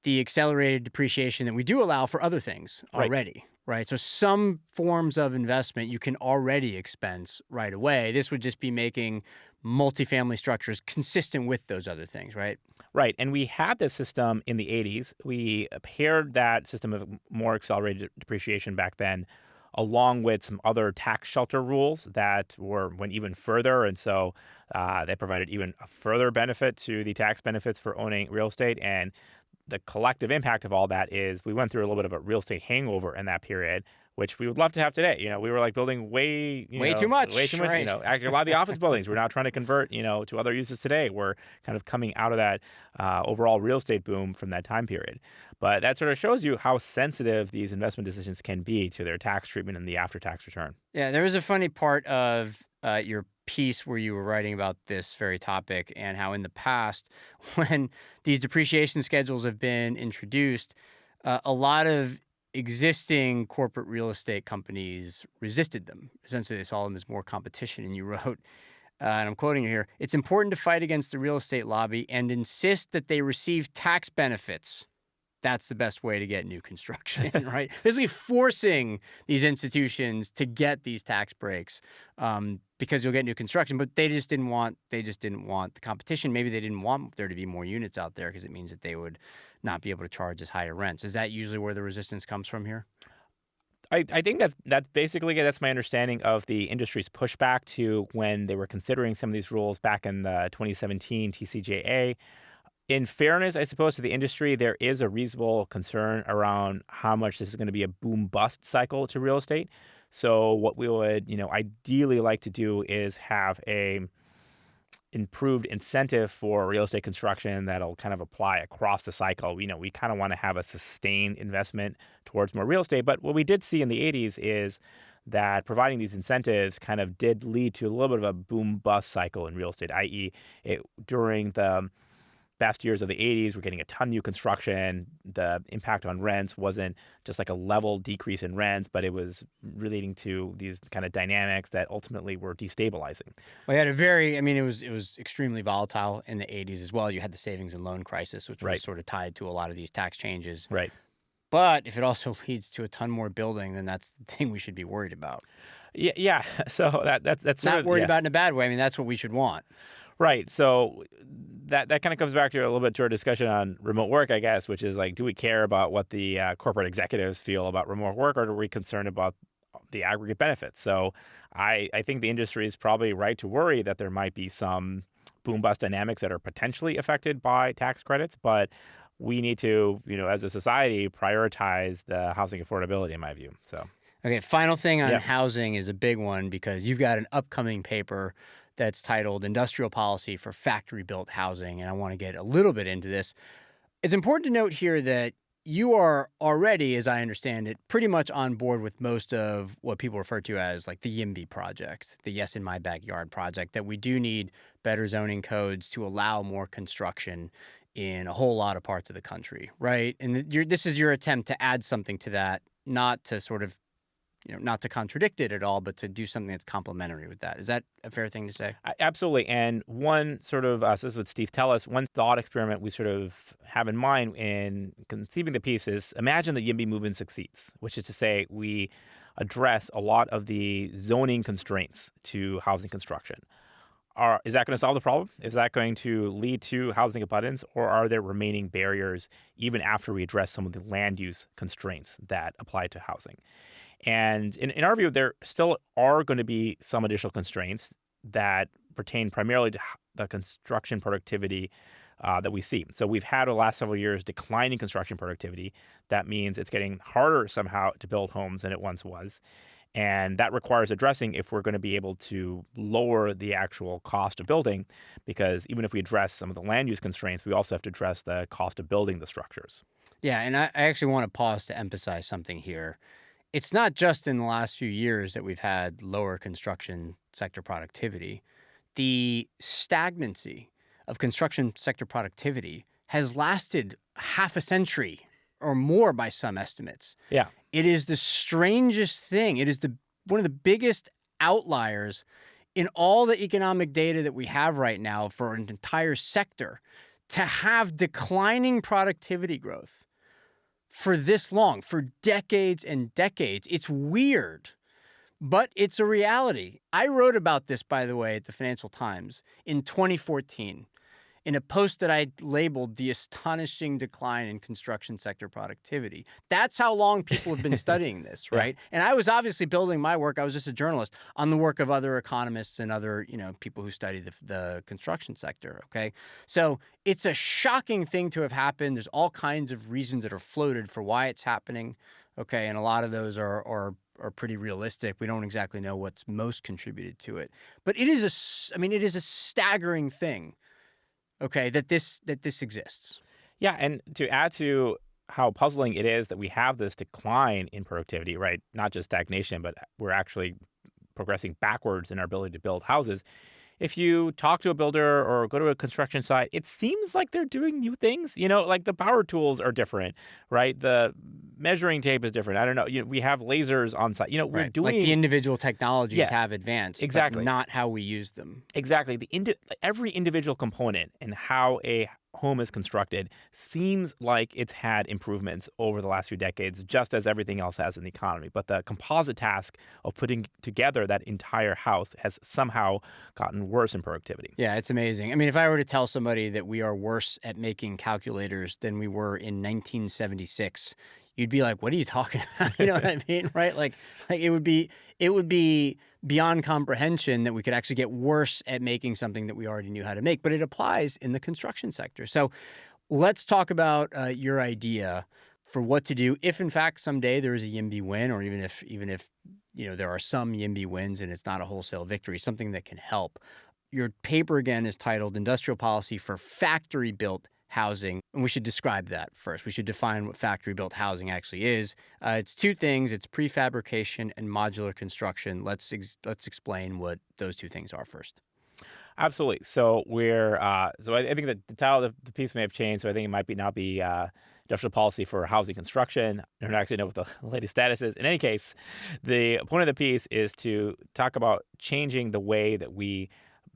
the accelerated depreciation that we do allow for other things Right. already, right? So some forms of investment you can already expense right away. This would just be making multifamily structures consistent with those other things, right? Right. And we had this system in the 80s. We paired that system of more accelerated depreciation back then along with some other tax shelter rules that went even further. And so they provided even a further benefit to the tax benefits for owning real estate. And the collective impact of all that is we went through a little bit of a real estate hangover in that period, which we would love to have today. We were like building Way too way too much, much. right? Actually, a lot of the office buildings we're now trying to convert, to other uses today. We're kind of coming out of that overall real estate boom from that time period. But that sort of shows you how sensitive these investment decisions can be to their tax treatment and the after-tax return. Yeah, there was a funny part of your piece where you were writing about this very topic and how in the past, when these depreciation schedules have been introduced, a lot of existing corporate real estate companies resisted them. Essentially, they saw them as more competition. And you wrote, and I'm quoting you here, it's important to fight against the real estate lobby and insist that they receive tax benefits. That's the best way to get new construction, right? Basically forcing these institutions to get these tax breaks because you'll get new construction, but they just didn't want the competition. Maybe they didn't want there to be more units out there because it means that they would not be able to charge as higher rents. Is that usually where the resistance comes from here? I think that's basically that's my understanding of the industry's pushback to when they were considering some of these rules back in the 2017 TCJA. In fairness, I suppose, to the industry, there is a reasonable concern around how much this is going to be a boom bust cycle to real estate. So what we would, ideally like to do is have a improved incentive for real estate construction that'll kind of apply across the cycle. We kind of want to have a sustained investment towards more real estate. But what we did see in the 80s is that providing these incentives kind of did lead to a little bit of a boom bust cycle in real estate, i.e., during the best years of the 80s, we're getting a ton of new construction. The impact on rents wasn't just like a level decrease in rents, but it was relating to these kind of dynamics that ultimately were destabilizing. Well, it was extremely volatile in the 80s as well. You had the savings and loan crisis, which was Right. sort of tied to a lot of these tax changes. Right. But if it also leads to a ton more building, then that's the thing we should be worried about. Yeah. Yeah. So that's sort Not of, worried yeah. about in a bad way. I mean, that's what we should want. Right. So that kind of comes back to a little bit to our discussion on remote work, I guess, which is like, do we care about what the corporate executives feel about remote work, or are we concerned about the aggregate benefits? So I think the industry is probably right to worry that there might be some boom bust dynamics that are potentially affected by tax credits, but we need to, as a society, prioritize the housing affordability, in my view. So, Okay, final thing on yeah. housing is a big one because you've got an upcoming paper that's titled Industrial Policy for Factory-Built Housing, and I want to get a little bit into this. It's important to note here that you are already, as I understand it, pretty much on board with most of what people refer to as like the YIMBY project, the Yes in My Backyard project, that we do need better zoning codes to allow more construction in a whole lot of parts of the country, right? And this is your attempt to add something to that, not to sort of not to contradict it at all, but to do something that's complementary with that. Is that a fair thing to say? Absolutely. And one sort of, so this is what Steve tell us, one thought experiment we sort of have in mind in conceiving the piece is imagine the YIMBY movement succeeds, which is to say we address a lot of the zoning constraints to housing construction. Is that going to solve the problem? Is that going to lead to housing abundance, or are there remaining barriers even after we address some of the land use constraints that apply to housing? And in our view, there still are going to be some additional constraints that pertain primarily to the construction productivity that we see. So we've had over the last several years declining construction productivity. That means it's getting harder somehow to build homes than it once was. And that requires addressing if we're going to be able to lower the actual cost of building, because even if we address some of the land use constraints, we also have to address the cost of building the structures. Yeah, and I actually want to pause to emphasize something here. It's not just in the last few years that we've had lower construction sector productivity. The stagnancy of construction sector productivity has lasted half a century or more by some estimates. Yeah. It is the strangest thing. It is one of the biggest outliers in all the economic data that we have right now for an entire sector to have declining productivity growth for this long, for decades and decades. It's weird, but it's a reality. I wrote about this, by the way, at the Financial Times in 2014 in a post that I labeled "The Astonishing Decline in Construction Sector Productivity." That's how long people have been studying this, right? Yeah. And I was obviously building my work. I was just a journalist on the work of other economists and other, people who study the construction sector, okay? So it's a shocking thing to have happened. There's all kinds of reasons that are floated for why it's happening, okay? And a lot of those are pretty realistic. We don't exactly know what's most contributed to it. But it is a staggering thing, okay, that this exists. Yeah, and to add to how puzzling it is that we have this decline in productivity, right? Not just stagnation, but we're actually progressing backwards in our ability to build houses. If you talk to a builder or go to a construction site, it seems like they're doing new things. Like the power tools are different, right? The measuring tape is different. I don't know. We have lasers on site. We're right. doing like the individual technologies have advanced, exactly, but not how we use them. Exactly. Every individual component and how a home is constructed seems like it's had improvements over the last few decades, just as everything else has in the economy. But the composite task of putting together that entire house has somehow gotten worse in productivity. Yeah, it's amazing. I mean, if I were to tell somebody that we are worse at making calculators than we were in 1976, you'd be like, what are you talking about? You know what I mean? Right? Like it would be beyond comprehension that we could actually get worse at making something that we already knew how to make, but it applies in the construction sector. So let's talk about your idea for what to do if in fact someday there is a YIMBY win, or even if there are some YIMBY wins and it's not a wholesale victory, something that can help. Your paper again is titled Industrial Policy for Factory Built Housing. And we should describe that first. We should define what factory-built housing actually is. It's two things. It's prefabrication and modular construction. Let's explain what those two things are first. Absolutely. So I think that the title of the piece may have changed. So I think it might now be Industrial Policy for Housing Construction. I don't actually know what the latest status is. In any case, the point of the piece is to talk about changing the way that we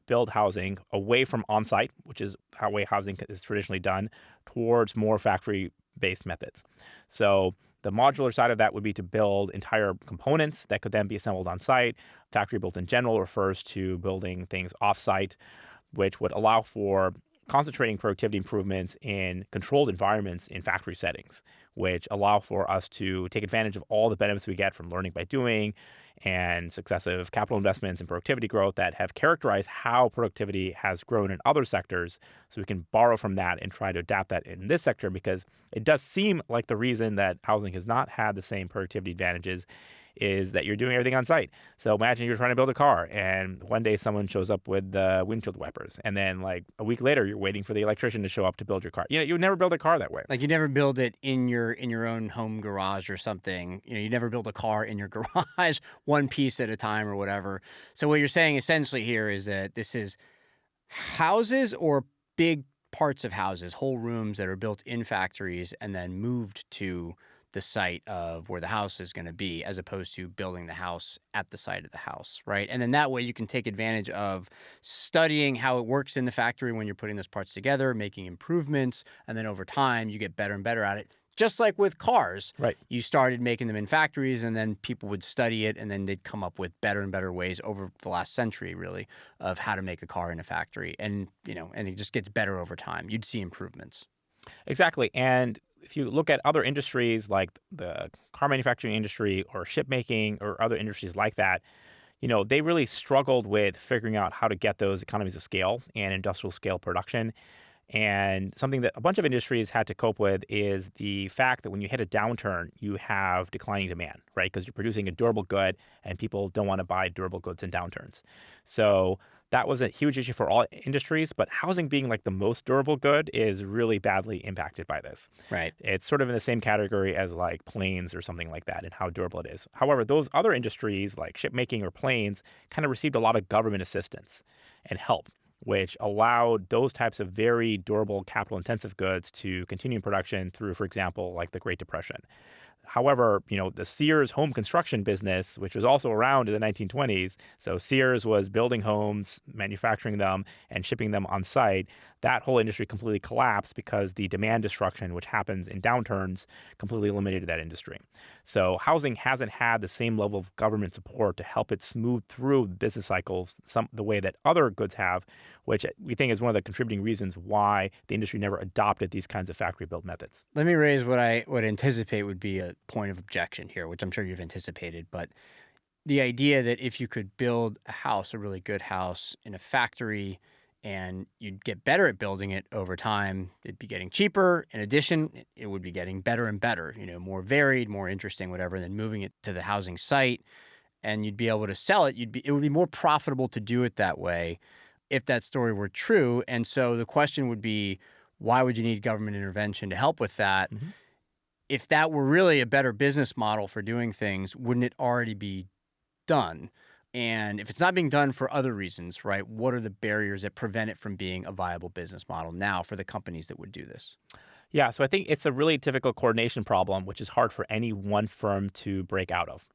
build housing away from on-site, which is how way housing is traditionally done, towards more factory-based methods. So the modular side of that would be to build entire components that could then be assembled on-site. Factory built in general refers to building things off-site, which would allow for concentrating productivity improvements in controlled environments in factory settings, which allow for us to take advantage of all the benefits we get from learning by doing and successive capital investments and productivity growth that have characterized how productivity has grown in other sectors. So we can borrow from that and try to adapt that in this sector, because it does seem like the reason that housing has not had the same productivity advantages is that you're doing everything on site. So imagine you're trying to build a car and one day someone shows up with the windshield wipers, and then like a week later you're waiting for the electrician to show up to build your car. You would never build a car that way. Like you never build it in your own home garage or something. You never build a car in your garage one piece at a time or whatever. So what you're saying essentially here is that this is houses or big parts of houses, whole rooms that are built in factories and then moved to the site of where the house is going to be, as opposed to building the house at the site of the house, right? And then that way you can take advantage of studying how it works in the factory when you're putting those parts together, making improvements, and then over time you get better and better at it. Just like with cars, right? You started making them in factories, and then people would study it, and then they'd come up with better and better ways over the last century, really, of how to make a car in a factory. And, and it just gets better over time. You'd see improvements. Exactly. And if you look at other industries like the car manufacturing industry or shipmaking or other industries like that, they really struggled with figuring out how to get those economies of scale and industrial scale production. And something that a bunch of industries had to cope with is the fact that when you hit a downturn, you have declining demand, right? Because you're producing a durable good and people don't want to buy durable goods in downturns. So that was a huge issue for all industries, but housing being like the most durable good is really badly impacted by this. Right. It's sort of in the same category as like planes or something like that and how durable it is. However, those other industries like shipmaking or planes kind of received a lot of government assistance and help, which allowed those types of very durable capital-intensive goods to continue in production through, for example, like the Great Depression. However, the Sears home construction business, which was also around in the 1920s, so Sears was building homes, manufacturing them, and shipping them on site. That whole industry completely collapsed because the demand destruction, which happens in downturns, completely eliminated that industry. So housing hasn't had the same level of government support to help it smooth through business cycles the way that other goods have, which we think is one of the contributing reasons why the industry never adopted these kinds of factory-built methods. Let me raise what I would anticipate would be a point of objection here, which I'm sure you've anticipated. But the idea that if you could build a house, a really good house in a factory, and you'd get better at building it over time, it'd be getting cheaper. In addition, it would be getting better and better, more varied, more interesting, whatever, than moving it to the housing site. And you'd be able to sell it. It would be more profitable to do it that way if that story were true. And so the question would be, why would you need government intervention to help with that? Mm-hmm. If that were really a better business model for doing things, wouldn't it already be done? And if it's not being done for other reasons, right, what are the barriers that prevent it from being a viable business model now for the companies that would do this? Yeah, so I think it's a really difficult coordination problem, which is hard for any one firm to break out of,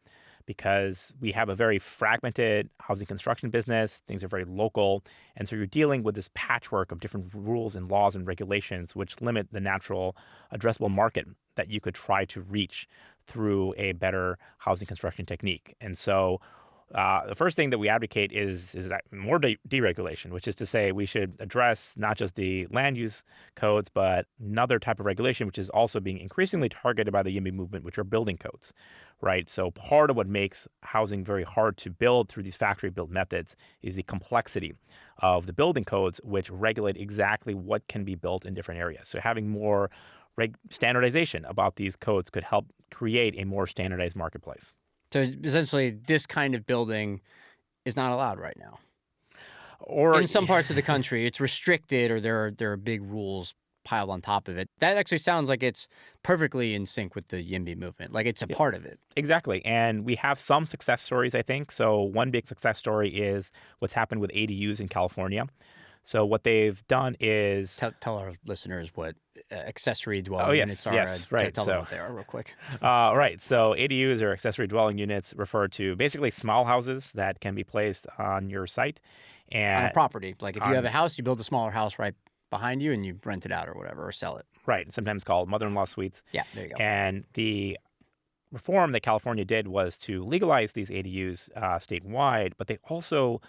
because we have a very fragmented housing construction business. Things are very local. And so you're dealing with this patchwork of different rules and laws and regulations, which limit the natural addressable market that you could try to reach through a better housing construction technique. And so the first thing that we advocate is that more deregulation, which is to say we should address not just the land use codes, but another type of regulation, which is also being increasingly targeted by the YIMBY movement, which are building codes, right? So part of what makes housing very hard to build through these factory-built methods is the complexity of the building codes, which regulate exactly what can be built in different areas. So having more standardization about these codes could help create a more standardized marketplace. So essentially, this kind of building is not allowed right now. Or in some parts of the country, it's restricted, or there are big rules piled on top of it. That actually sounds like it's perfectly in sync with the YIMBY movement. Like it's a part of it. Exactly. And we have some success stories, I think. So one big success story is what's happened with ADUs in California. So what they've done is tell our listeners what accessory dwelling units are. Right. Tell them what they are real quick. Right. So ADUs, or accessory dwelling units, refer to basically small houses that can be placed on your site and on a property. Like if you have a house, you build a smaller house right behind you and you rent it out or whatever, or sell it. Right. Sometimes called mother-in-law suites. Yeah, there you go. And the reform that California did was to legalize these ADUs statewide, but they also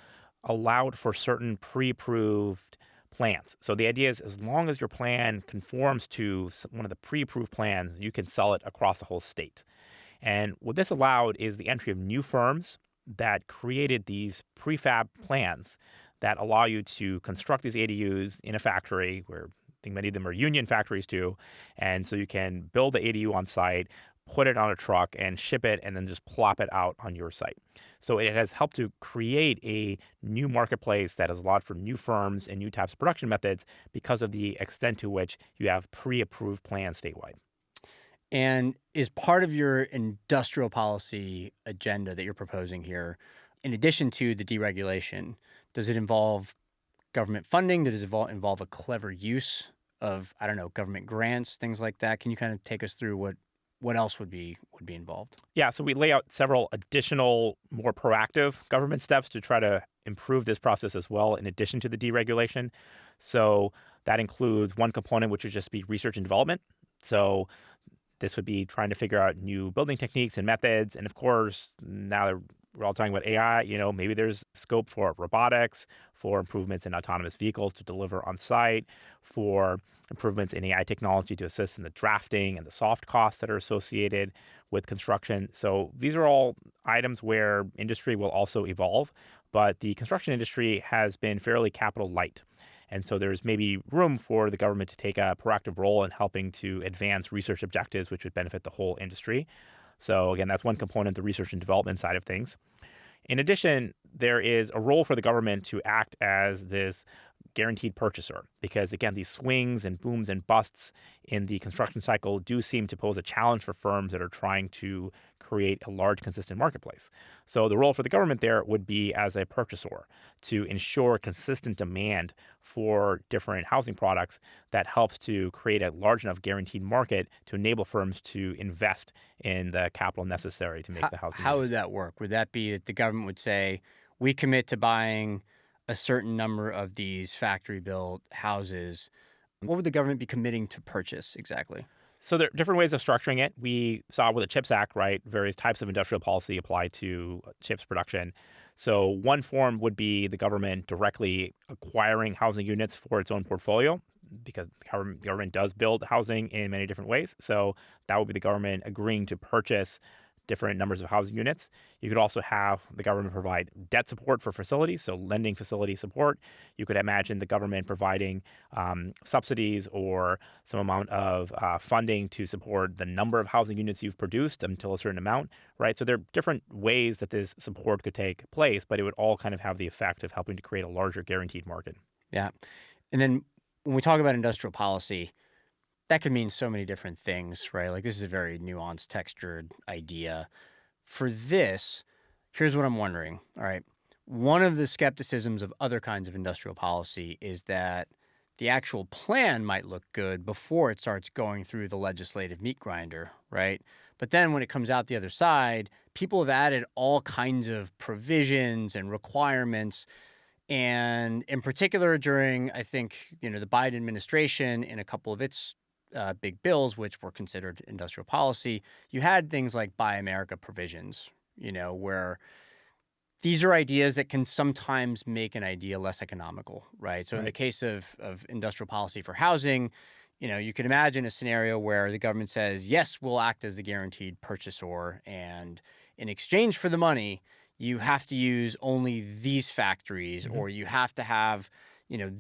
allowed for certain pre-approved plans. So the idea is, as long as your plan conforms to one of the pre-approved plans, you can sell it across the whole state. And what this allowed is the entry of new firms that created these prefab plans that allow you to construct these ADUs in a factory, where I think many of them are union factories too. And so you can build the ADU on site, put it on a truck and ship it, and then just plop it out on your site. So it has helped to create a new marketplace that has allowed for new firms and new types of production methods because of the extent to which you have pre-approved plans statewide. And is part of your industrial policy agenda that you're proposing here, in addition to the deregulation, does it involve government funding? Does it involve a clever use of, government grants, things like that? Can you kind of take us through what else would be involved? Yeah, so we lay out several additional, more proactive government steps to try to improve this process as well, in addition to the deregulation. So that includes one component, which would just be research and development. So this would be trying to figure out new building techniques and methods. And of course, now that we're all talking about AI, maybe there's scope for robotics, for improvements in autonomous vehicles to deliver on site, for improvements in AI technology to assist in the drafting and the soft costs that are associated with construction. So these are all items where industry will also evolve, but the construction industry has been fairly capital light. And so there's maybe room for the government to take a proactive role in helping to advance research objectives, which would benefit the whole industry. So again, that's one component, the research and development side of things. In addition, there is a role for the government to act as this guaranteed purchaser because, again, these swings and booms and busts in the construction cycle do seem to pose a challenge for firms that are trying to create a large, consistent marketplace. So the role for the government there would be as a purchaser to ensure consistent demand for different housing products that helps to create a large enough guaranteed market to enable firms to invest in the capital necessary to make the housing How needs. would that work? Would that be that the government would say, we commit to buying a certain number of these factory-built houses? What would the government be committing to purchase exactly? So there are different ways of structuring it. We saw with the CHIPS Act, right? Various types of industrial policy apply to chips production. So one form would be the government directly acquiring housing units for its own portfolio because the government does build housing in many different ways. So that would be the government agreeing to purchase different numbers of housing units. You could also have the government provide debt support for facilities, so lending facility support. You could imagine the government providing subsidies or some amount of funding to support the number of housing units you've produced until a certain amount, right? So there are different ways that this support could take place, but it would all kind of have the effect of helping to create a larger guaranteed market. Yeah. And then when we talk about industrial policy, that could mean so many different things, right? Like this is a very nuanced, textured idea. For this, here's what I'm wondering. All right. One of the skepticisms of other kinds of industrial policy is that the actual plan might look good before it starts going through the legislative meat grinder, right? But then when it comes out the other side, people have added all kinds of provisions and requirements. And in particular, during, I think, the Biden administration in a couple of its big bills, which were considered industrial policy, you had things like Buy America provisions, where these are ideas that can sometimes make an idea less economical, right? So in the case of industrial policy for housing, you can imagine a scenario where the government says, yes, we'll act as the guaranteed purchaser, and in exchange for the money, you have to use only these factories, or you have to have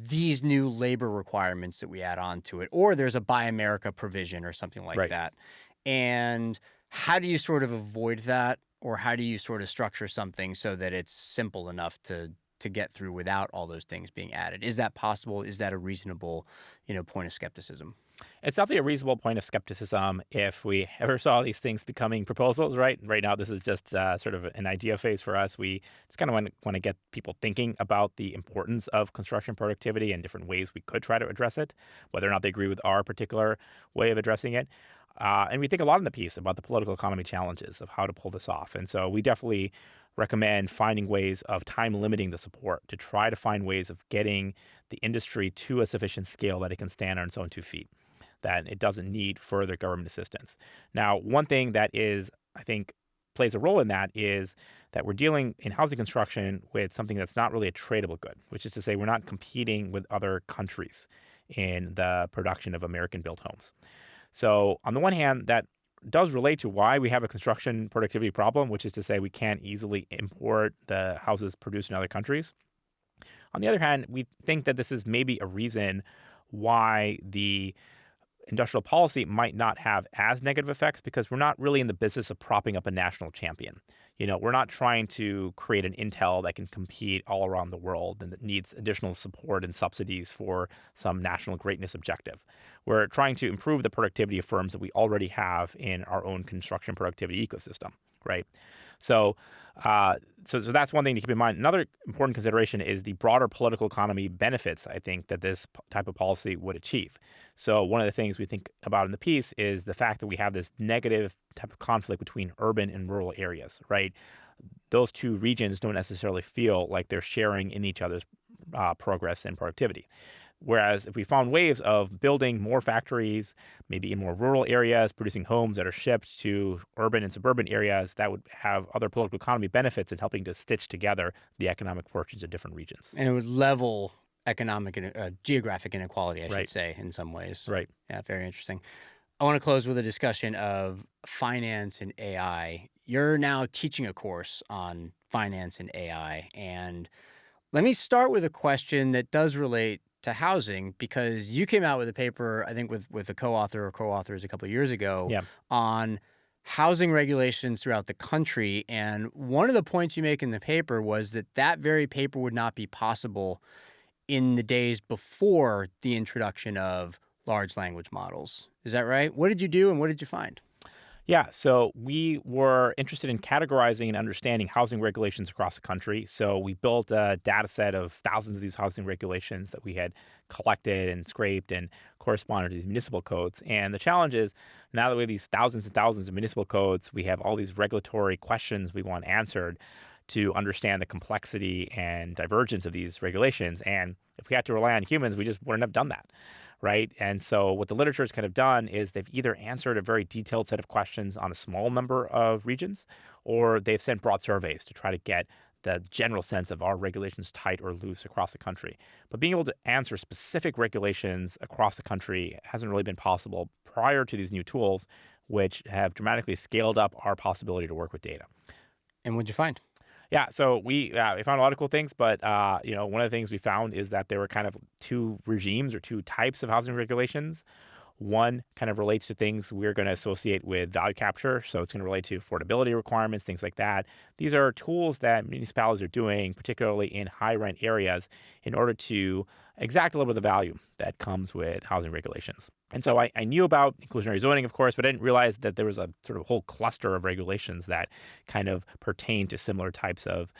these new labor requirements that we add on to it, or there's a Buy America provision or something like that. And how do you sort of avoid that? Or how do you sort of structure something so that it's simple enough to get through without all those things being added? Is that possible? Is that a reasonable, point of skepticism? It's definitely a reasonable point of skepticism if we ever saw these things becoming proposals, right? Right now, this is just sort of an idea phase for us. We just kind of want to get people thinking about the importance of construction productivity and different ways we could try to address it, whether or not they agree with our particular way of addressing it. And we think a lot in the piece about the political economy challenges of how to pull this off. And so we definitely recommend finding ways of time limiting the support to try to find ways of getting the industry to a sufficient scale that it can stand on its own 2 feet, that it doesn't need further government assistance. Now, one thing that is, I think, plays a role in that is that we're dealing in housing construction with something that's not really a tradable good, which is to say we're not competing with other countries in the production of American-built homes. So on the one hand, that does relate to why we have a construction productivity problem, which is to say we can't easily import the houses produced in other countries. On the other hand, we think that this is maybe a reason why the industrial policy might not have as negative effects because we're not really in the business of propping up a national champion. We're not trying to create an Intel that can compete all around the world and that needs additional support and subsidies for some national greatness objective. We're trying to improve the productivity of firms that we already have in our own construction productivity ecosystem, right? So that's one thing to keep in mind. Another important consideration is the broader political economy benefits, I think, that this type of policy would achieve. So one of the things we think about in the piece is the fact that we have this negative type of conflict between urban and rural areas, right? Those two regions don't necessarily feel like they're sharing in each other's progress and productivity. Whereas if we found ways of building more factories, maybe in more rural areas, producing homes that are shipped to urban and suburban areas, that would have other political economy benefits in helping to stitch together the economic fortunes of different regions. And it would level economic and geographic inequality, I should Right. say, in some ways. Right. Yeah, very interesting. I want to close with a discussion of finance and AI. You're now teaching a course on finance and AI. And let me start with a question that does relate to housing, because you came out with a paper, I think with a co-author or co-authors a couple of years ago on housing regulations throughout the country. And one of the points you make in the paper was that very paper would not be possible in the days before the introduction of large language models. Is that right? What did you do and what did you find? Yeah, so we were interested in categorizing and understanding housing regulations across the country. So we built a data set of thousands of these housing regulations that we had collected and scraped and corresponded to these municipal codes. And the challenge is now that we have these thousands and thousands of municipal codes, we have all these regulatory questions we want answered to understand the complexity and divergence of these regulations. And if we had to rely on humans, we just wouldn't have done that. Right. And so what the literature has kind of done is they've either answered a very detailed set of questions on a small number of regions, or they've sent broad surveys to try to get the general sense of are regulations tight or loose across the country. But being able to answer specific regulations across the country hasn't really been possible prior to these new tools, which have dramatically scaled up our possibility to work with data. And what'd you find? Yeah, so we found a lot of cool things, but one of the things we found is that there were kind of two regimes or two types of housing regulations. One kind of relates to things we're going to associate with value capture, so it's going to relate to affordability requirements, things like that. These are tools that municipalities are doing, particularly in high rent areas, in order to exact a little bit of the value that comes with housing regulations. And so I knew about inclusionary zoning, of course, but I didn't realize that there was a sort of whole cluster of regulations that kind of pertain to similar types of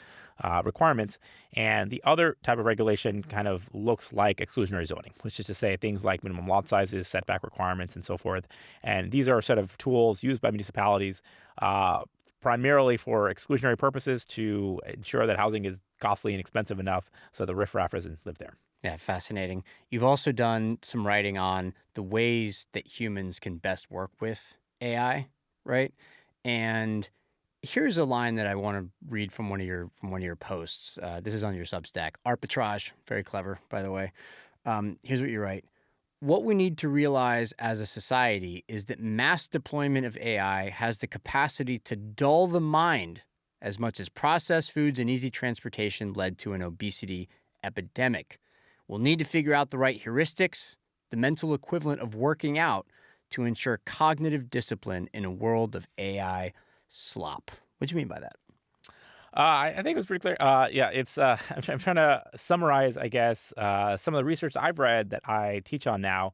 requirements. And the other type of regulation kind of looks like exclusionary zoning, which is to say things like minimum lot sizes, setback requirements, and so forth. And these are a set of tools used by municipalities primarily for exclusionary purposes to ensure that housing is costly and expensive enough so the riffraff doesn't live there. Yeah, fascinating. You've also done some writing on the ways that humans can best work with AI, right? And here's a line that I want to read from one of your posts. This is on your Substack. Arbitrage, very clever, by the way. Here's what you write. What we need to realize as a society is that mass deployment of AI has the capacity to dull the mind as much as processed foods and easy transportation led to an obesity epidemic. We'll need to figure out the right heuristics, the mental equivalent of working out, to ensure cognitive discipline in a world of AI slop. What do you mean by that? I think it was pretty clear. It's I'm trying to summarize, I guess, some of the research I've read that I teach on now,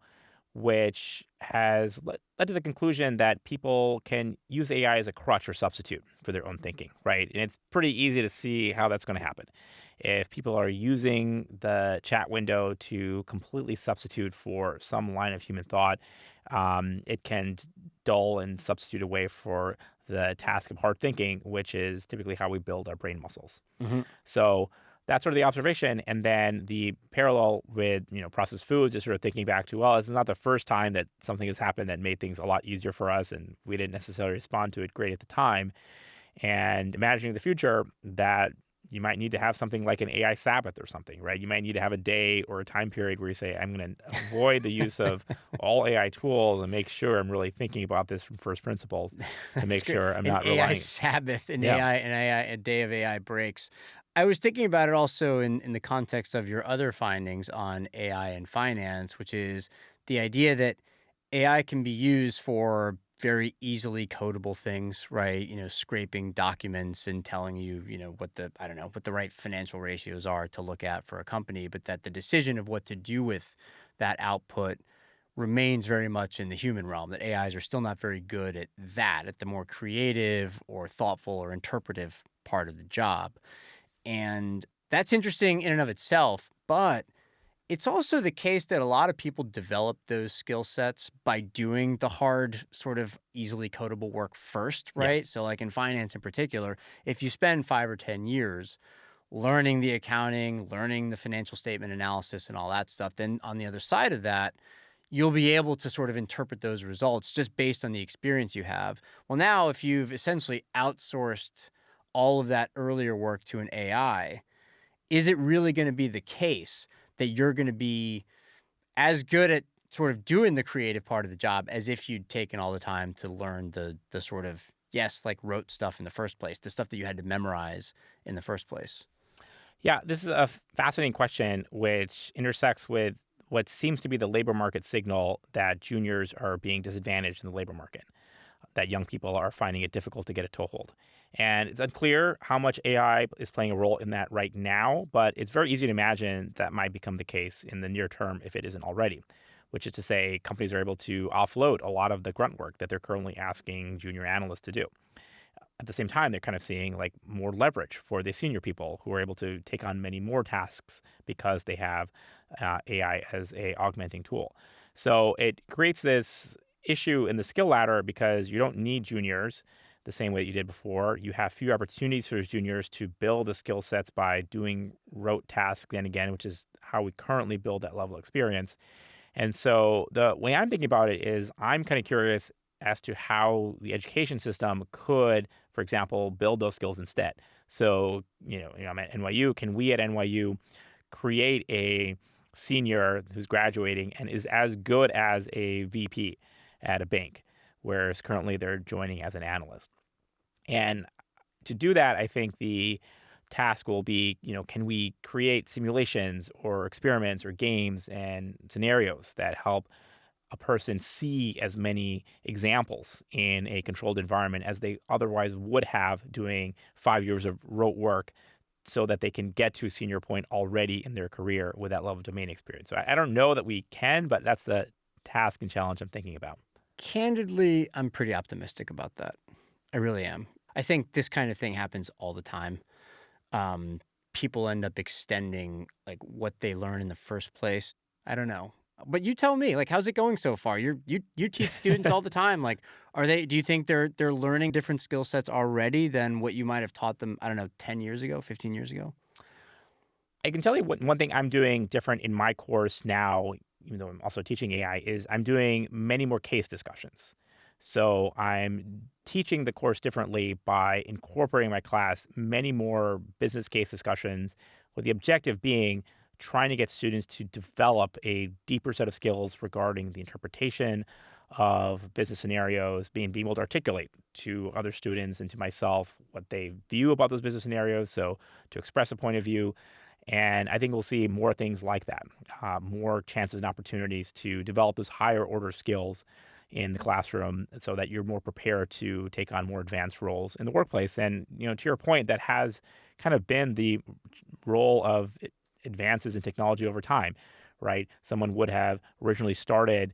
which has led to the conclusion that people can use AI as a crutch or substitute for their own thinking, right? And it's pretty easy to see how that's going to happen. If people are using the chat window to completely substitute for some line of human thought, it can dull and substitute away for the task of hard thinking, which is typically how we build our brain muscles. Mm-hmm. So that's sort of the observation. And then the parallel with, processed foods is sort of thinking back to, well, this is not the first time that something has happened that made things a lot easier for us, and we didn't necessarily respond to it great at the time. And imagining the future, that you might need to have something like an AI Sabbath or something, right? You might need to have a day or a time period where you say, I'm going to avoid the use of all AI tools and make sure I'm really thinking about this from first principles to make sure I'm not AI relying. Sabbath, a day of AI breaks. I was thinking about it also in the context of your other findings on AI and finance, which is the idea that AI can be used for very easily codable things, right? Scraping documents and telling you, what the right financial ratios are to look at for a company, but that the decision of what to do with that output remains very much in the human realm, that AIs are still not very good at that, at the more creative or thoughtful or interpretive part of the job. And that's interesting in and of itself, but it's also the case that a lot of people develop those skill sets by doing the hard, sort of easily codable work first, right? Yeah. So like in finance in particular, if you spend 5 or 10 years learning the accounting, learning the financial statement analysis and all that stuff, then on the other side of that, you'll be able to sort of interpret those results just based on the experience you have. Well, now if you've essentially outsourced all of that earlier work to an AI, is it really going to be the case that you're going to be as good at sort of doing the creative part of the job as if you'd taken all the time to learn the sort of, rote stuff in the first place, the stuff that you had to memorize in the first place? Yeah, this is a fascinating question, which intersects with what seems to be the labor market signal that juniors are being disadvantaged in the labor market. that young people are finding it difficult to get a toehold. And it's unclear how much AI is playing a role in that right now, but it's very easy to imagine that might become the case in the near term if it isn't already, which is to say companies are able to offload a lot of the grunt work that they're currently asking junior analysts to do. At the same time, they're kind of seeing like more leverage for the senior people who are able to take on many more tasks because they have AI as a augmenting tool. So it creates this issue in the skill ladder because you don't need juniors the same way that you did before. You have few opportunities for those juniors to build the skill sets by doing rote tasks then again, which is how we currently build that level of experience. And so the way I'm thinking about it is I'm kind of curious as to how the education system could, for example, build those skills instead. So, I'm at NYU. Can we at NYU create a senior who's graduating and is as good as a VP at a bank, whereas currently they're joining as an analyst? And to do that, I think the task will be, can we create simulations or experiments or games and scenarios that help a person see as many examples in a controlled environment as they otherwise would have doing 5 years of rote work so that they can get to a senior point already in their career with that level of domain experience. So I don't know that we can, but that's the task and challenge I'm thinking about. Candidly, I'm pretty optimistic about that. I really am. I think this kind of thing happens all the time. People end up extending like what they learn in the first place. I don't know. But you tell me, like, how's it going so far? You teach students all the time. Like, do you think they're learning different skill sets already than what you might have taught them, I don't know, 10 years ago, 15 years ago? I can tell you one thing I'm doing different in my course now, even though I'm also teaching AI, is I'm doing many more case discussions. So I'm teaching the course differently by incorporating in my class many more business case discussions with the objective being trying to get students to develop a deeper set of skills regarding the interpretation of business scenarios, being able to articulate to other students and to myself what they view about those business scenarios, so to express a point of view. And I think we'll see more things like that, more chances and opportunities to develop those higher order skills in the classroom so that you're more prepared to take on more advanced roles in the workplace. And, to your point, that has kind of been the role of advances in technology over time, right? Someone would have originally started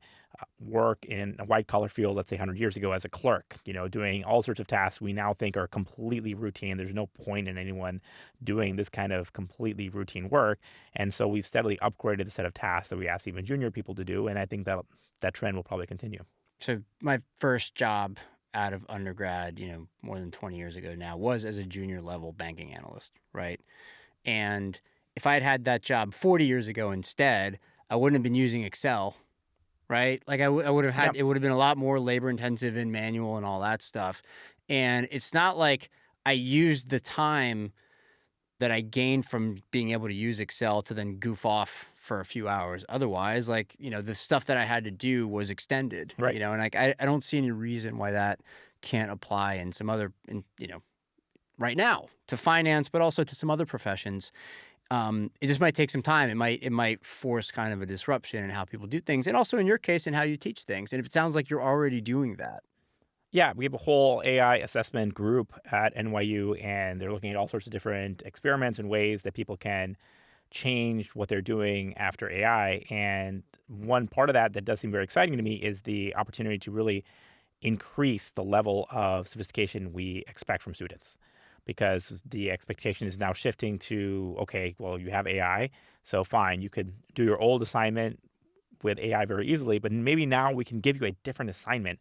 work in a white collar field, let's say 100 years ago as a clerk, doing all sorts of tasks we now think are completely routine. There's no point in anyone doing this kind of completely routine work. And so we've steadily upgraded the set of tasks that we ask even junior people to do. And I think that trend will probably continue. So my first job out of undergrad, more than 20 years ago now, was as a junior level banking analyst, right? And if I had had that job 40 years ago instead, I wouldn't have been using Excel, right? Like I would have had, It would have been a lot more labor intensive and manual and all that stuff. And it's not like I used the time that I gained from being able to use Excel to then goof off for a few hours. Otherwise, the stuff that I had to do was extended, Right. and I don't see any reason why that can't apply in some other, right now to finance, but also to some other professions. It just might take some time. It might force kind of a disruption in how people do things, and also in your case, in how you teach things. And it sounds like you're already doing that. Yeah, we have a whole AI assessment group at NYU, and they're looking at all sorts of different experiments and ways that people can change what they're doing after AI. And one part of that does seem very exciting to me is the opportunity to really increase the level of sophistication we expect from students. Because the expectation is now shifting to, okay, well, you have AI, so fine, you could do your old assignment with AI very easily, but maybe now we can give you a different assignment.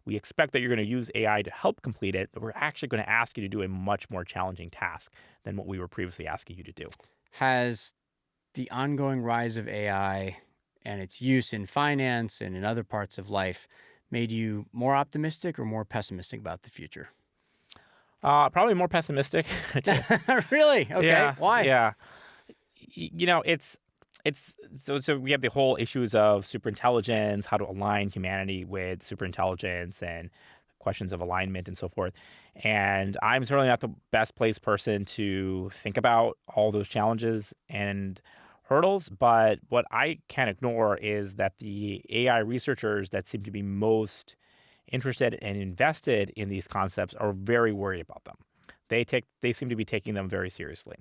We expect that you're going to use AI to help complete it, but we're actually going to ask you to do a much more challenging task than what we were previously asking you to do. Has the ongoing rise of AI and its use in finance and in other parts of life made you more optimistic or more pessimistic about the future? Probably more pessimistic. Really? Okay. Yeah, Why? yeah. It's so we have the whole issues of superintelligence, how to align humanity with superintelligence, and questions of alignment and so forth. And I'm certainly not the best placed person to think about all those challenges and hurdles. But what I can't ignore is that the AI researchers that seem to be most interested and invested in these concepts are very worried about them. They seem to be taking them very seriously.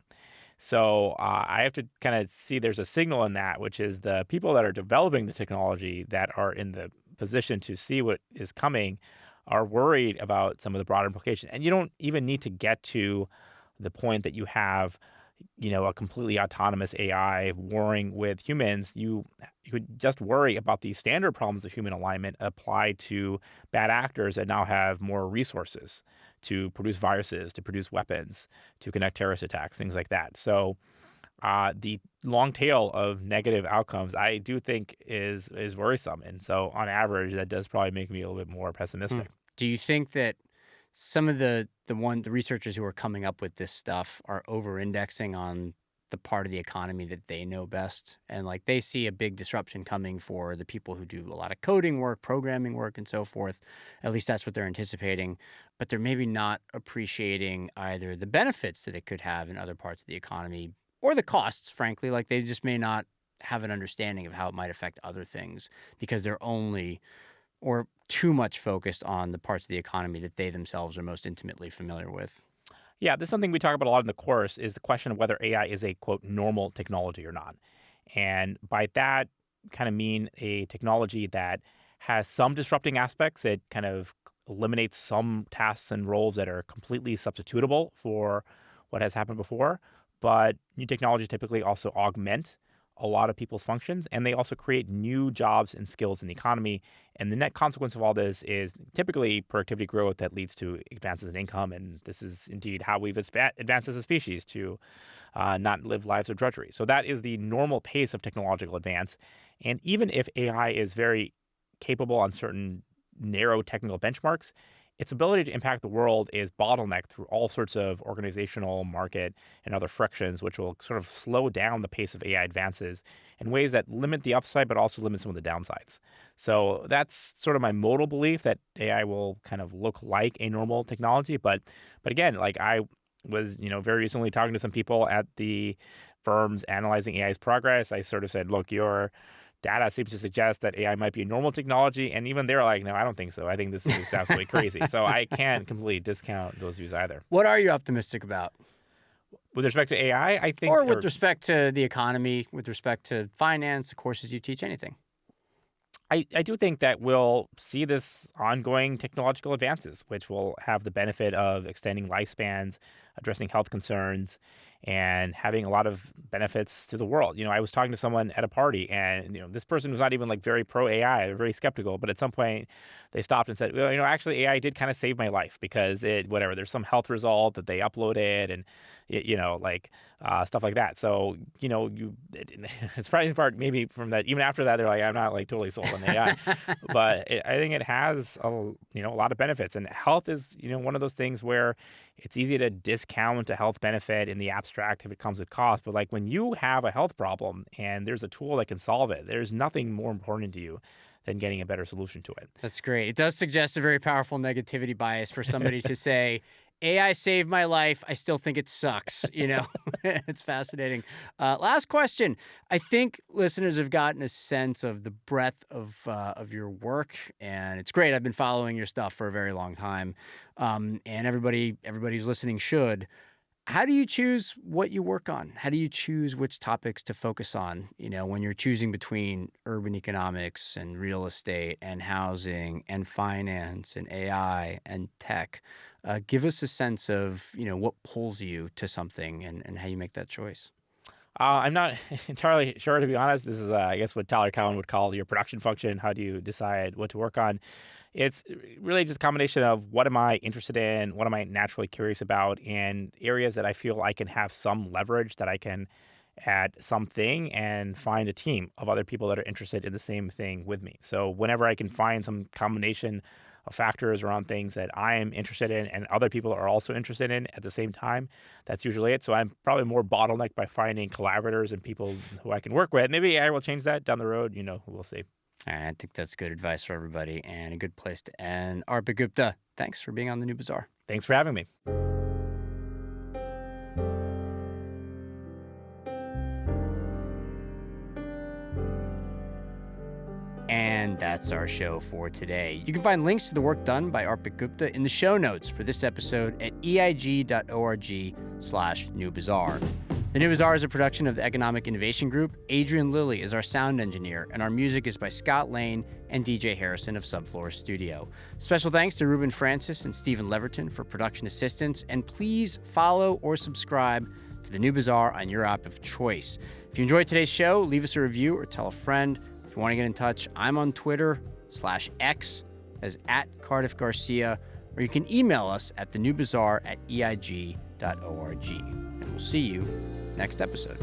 So I have to kind of see there's a signal in that, which is the people that are developing the technology that are in the position to see what is coming are worried about some of the broader implications. And you don't even need to get to the point that you have, a completely autonomous AI warring with humans. You could just worry about the standard problems of human alignment applied to bad actors that now have more resources to produce viruses, to produce weapons, to conduct terrorist attacks, things like that. So the long tail of negative outcomes, I do think, is worrisome. And so on average, that does probably make me a little bit more pessimistic. Do you think that some of the researchers who are coming up with this stuff are over-indexing on the part of the economy that they know best, and like they see a big disruption coming for the people who do a lot of coding work, programming work, and so forth? At least that's what they're anticipating, but they're maybe not appreciating either the benefits that it could have in other parts of the economy or the costs, frankly. Like they just may not have an understanding of how it might affect other things because they're only or too much focused on the parts of the economy that they themselves are most intimately familiar with. Yeah, there's something we talk about a lot in the course is the question of whether AI is a, quote, normal technology or not. And by that, kind of mean a technology that has some disrupting aspects. It kind of eliminates some tasks and roles that are completely substitutable for what has happened before. But new technologies typically also augment a lot of people's functions, and they also create new jobs and skills in the economy. And the net consequence of all this is typically productivity growth that leads to advances in income. And this is indeed how we've advanced as a species to not live lives of drudgery. So that is the normal pace of technological advance. And even if AI is very capable on certain narrow technical benchmarks, its ability to impact the world is bottlenecked through all sorts of organizational, market, and other frictions, which will sort of slow down the pace of AI advances in ways that limit the upside, but also limit some of the downsides. So that's sort of my modal belief that AI will kind of look like a normal technology. But again, like I was, very recently talking to some people at the firms analyzing AI's progress. I sort of said, look, your data seems to suggest that AI might be a normal technology. And even they're like, no, I don't think so. I think this is absolutely crazy. So I can't completely discount those views either. What are you optimistic about? With respect to AI, I think... Or with respect to the economy, with respect to finance, the courses you teach, anything. I do think that we'll see this ongoing technological advances, which will have the benefit of extending lifespans, addressing health concerns, and having a lot of benefits to the world. I was talking to someone at a party, and this person was not even like very pro AI, they're very skeptical. But at some point, they stopped and said, "Well, actually, AI did kind of save my life because there's some health result that they uploaded, and stuff like that." So the surprising part maybe from that, even after that, they're like, "I'm not like totally sold on AI," but I think it has a lot of benefits, and health is one of those things where it's easy to discount a health benefit in the abstract if it comes with cost. But like when you have a health problem and there's a tool that can solve it, there's nothing more important to you than getting a better solution to it. That's great. It does suggest a very powerful negativity bias for somebody to say, AI saved my life. I still think it sucks. It's fascinating. Last question. I think listeners have gotten a sense of the breadth of your work, and it's great. I've been following your stuff for a very long time, and everybody who's listening should. How do you choose what you work on? How do you choose which topics to focus on, when you're choosing between urban economics and real estate and housing and finance and AI and tech? Give us a sense of, what pulls you to something and how you make that choice. I'm not entirely sure, to be honest. This is, I guess, what Tyler Cowen would call your production function. How do you decide what to work on? It's really just a combination of what am I interested in, what am I naturally curious about, and areas that I feel I can have some leverage, that I can add something and find a team of other people that are interested in the same thing with me. So whenever I can find some combination of factors around things that I am interested in and other people are also interested in at the same time, that's usually it. So I'm probably more bottlenecked by finding collaborators and people who I can work with. Maybe I will change that down the road. We'll see. All right, I think that's good advice for everybody and a good place to end. Arpit Gupta, thanks for being on The New Bazaar. Thanks for having me. And that's our show for today. You can find links to the work done by Arpit Gupta in the show notes for this episode at eig.org/New Bazaar. The New Bazaar is a production of the Economic Innovation Group. Adrian Lilly is our sound engineer, and our music is by Scott Lane and DJ Harrison of Subfloor Studio. Special thanks to Ruben Francis and Stephen Leverton for production assistance, and please follow or subscribe to The New Bazaar on your app of choice. If you enjoyed today's show, leave us a review or tell a friend. If you want to get in touch, I'm on Twitter/X as @Cardiff Garcia, or you can email us at thenewbazaar@eig.org. And we'll see you next episode.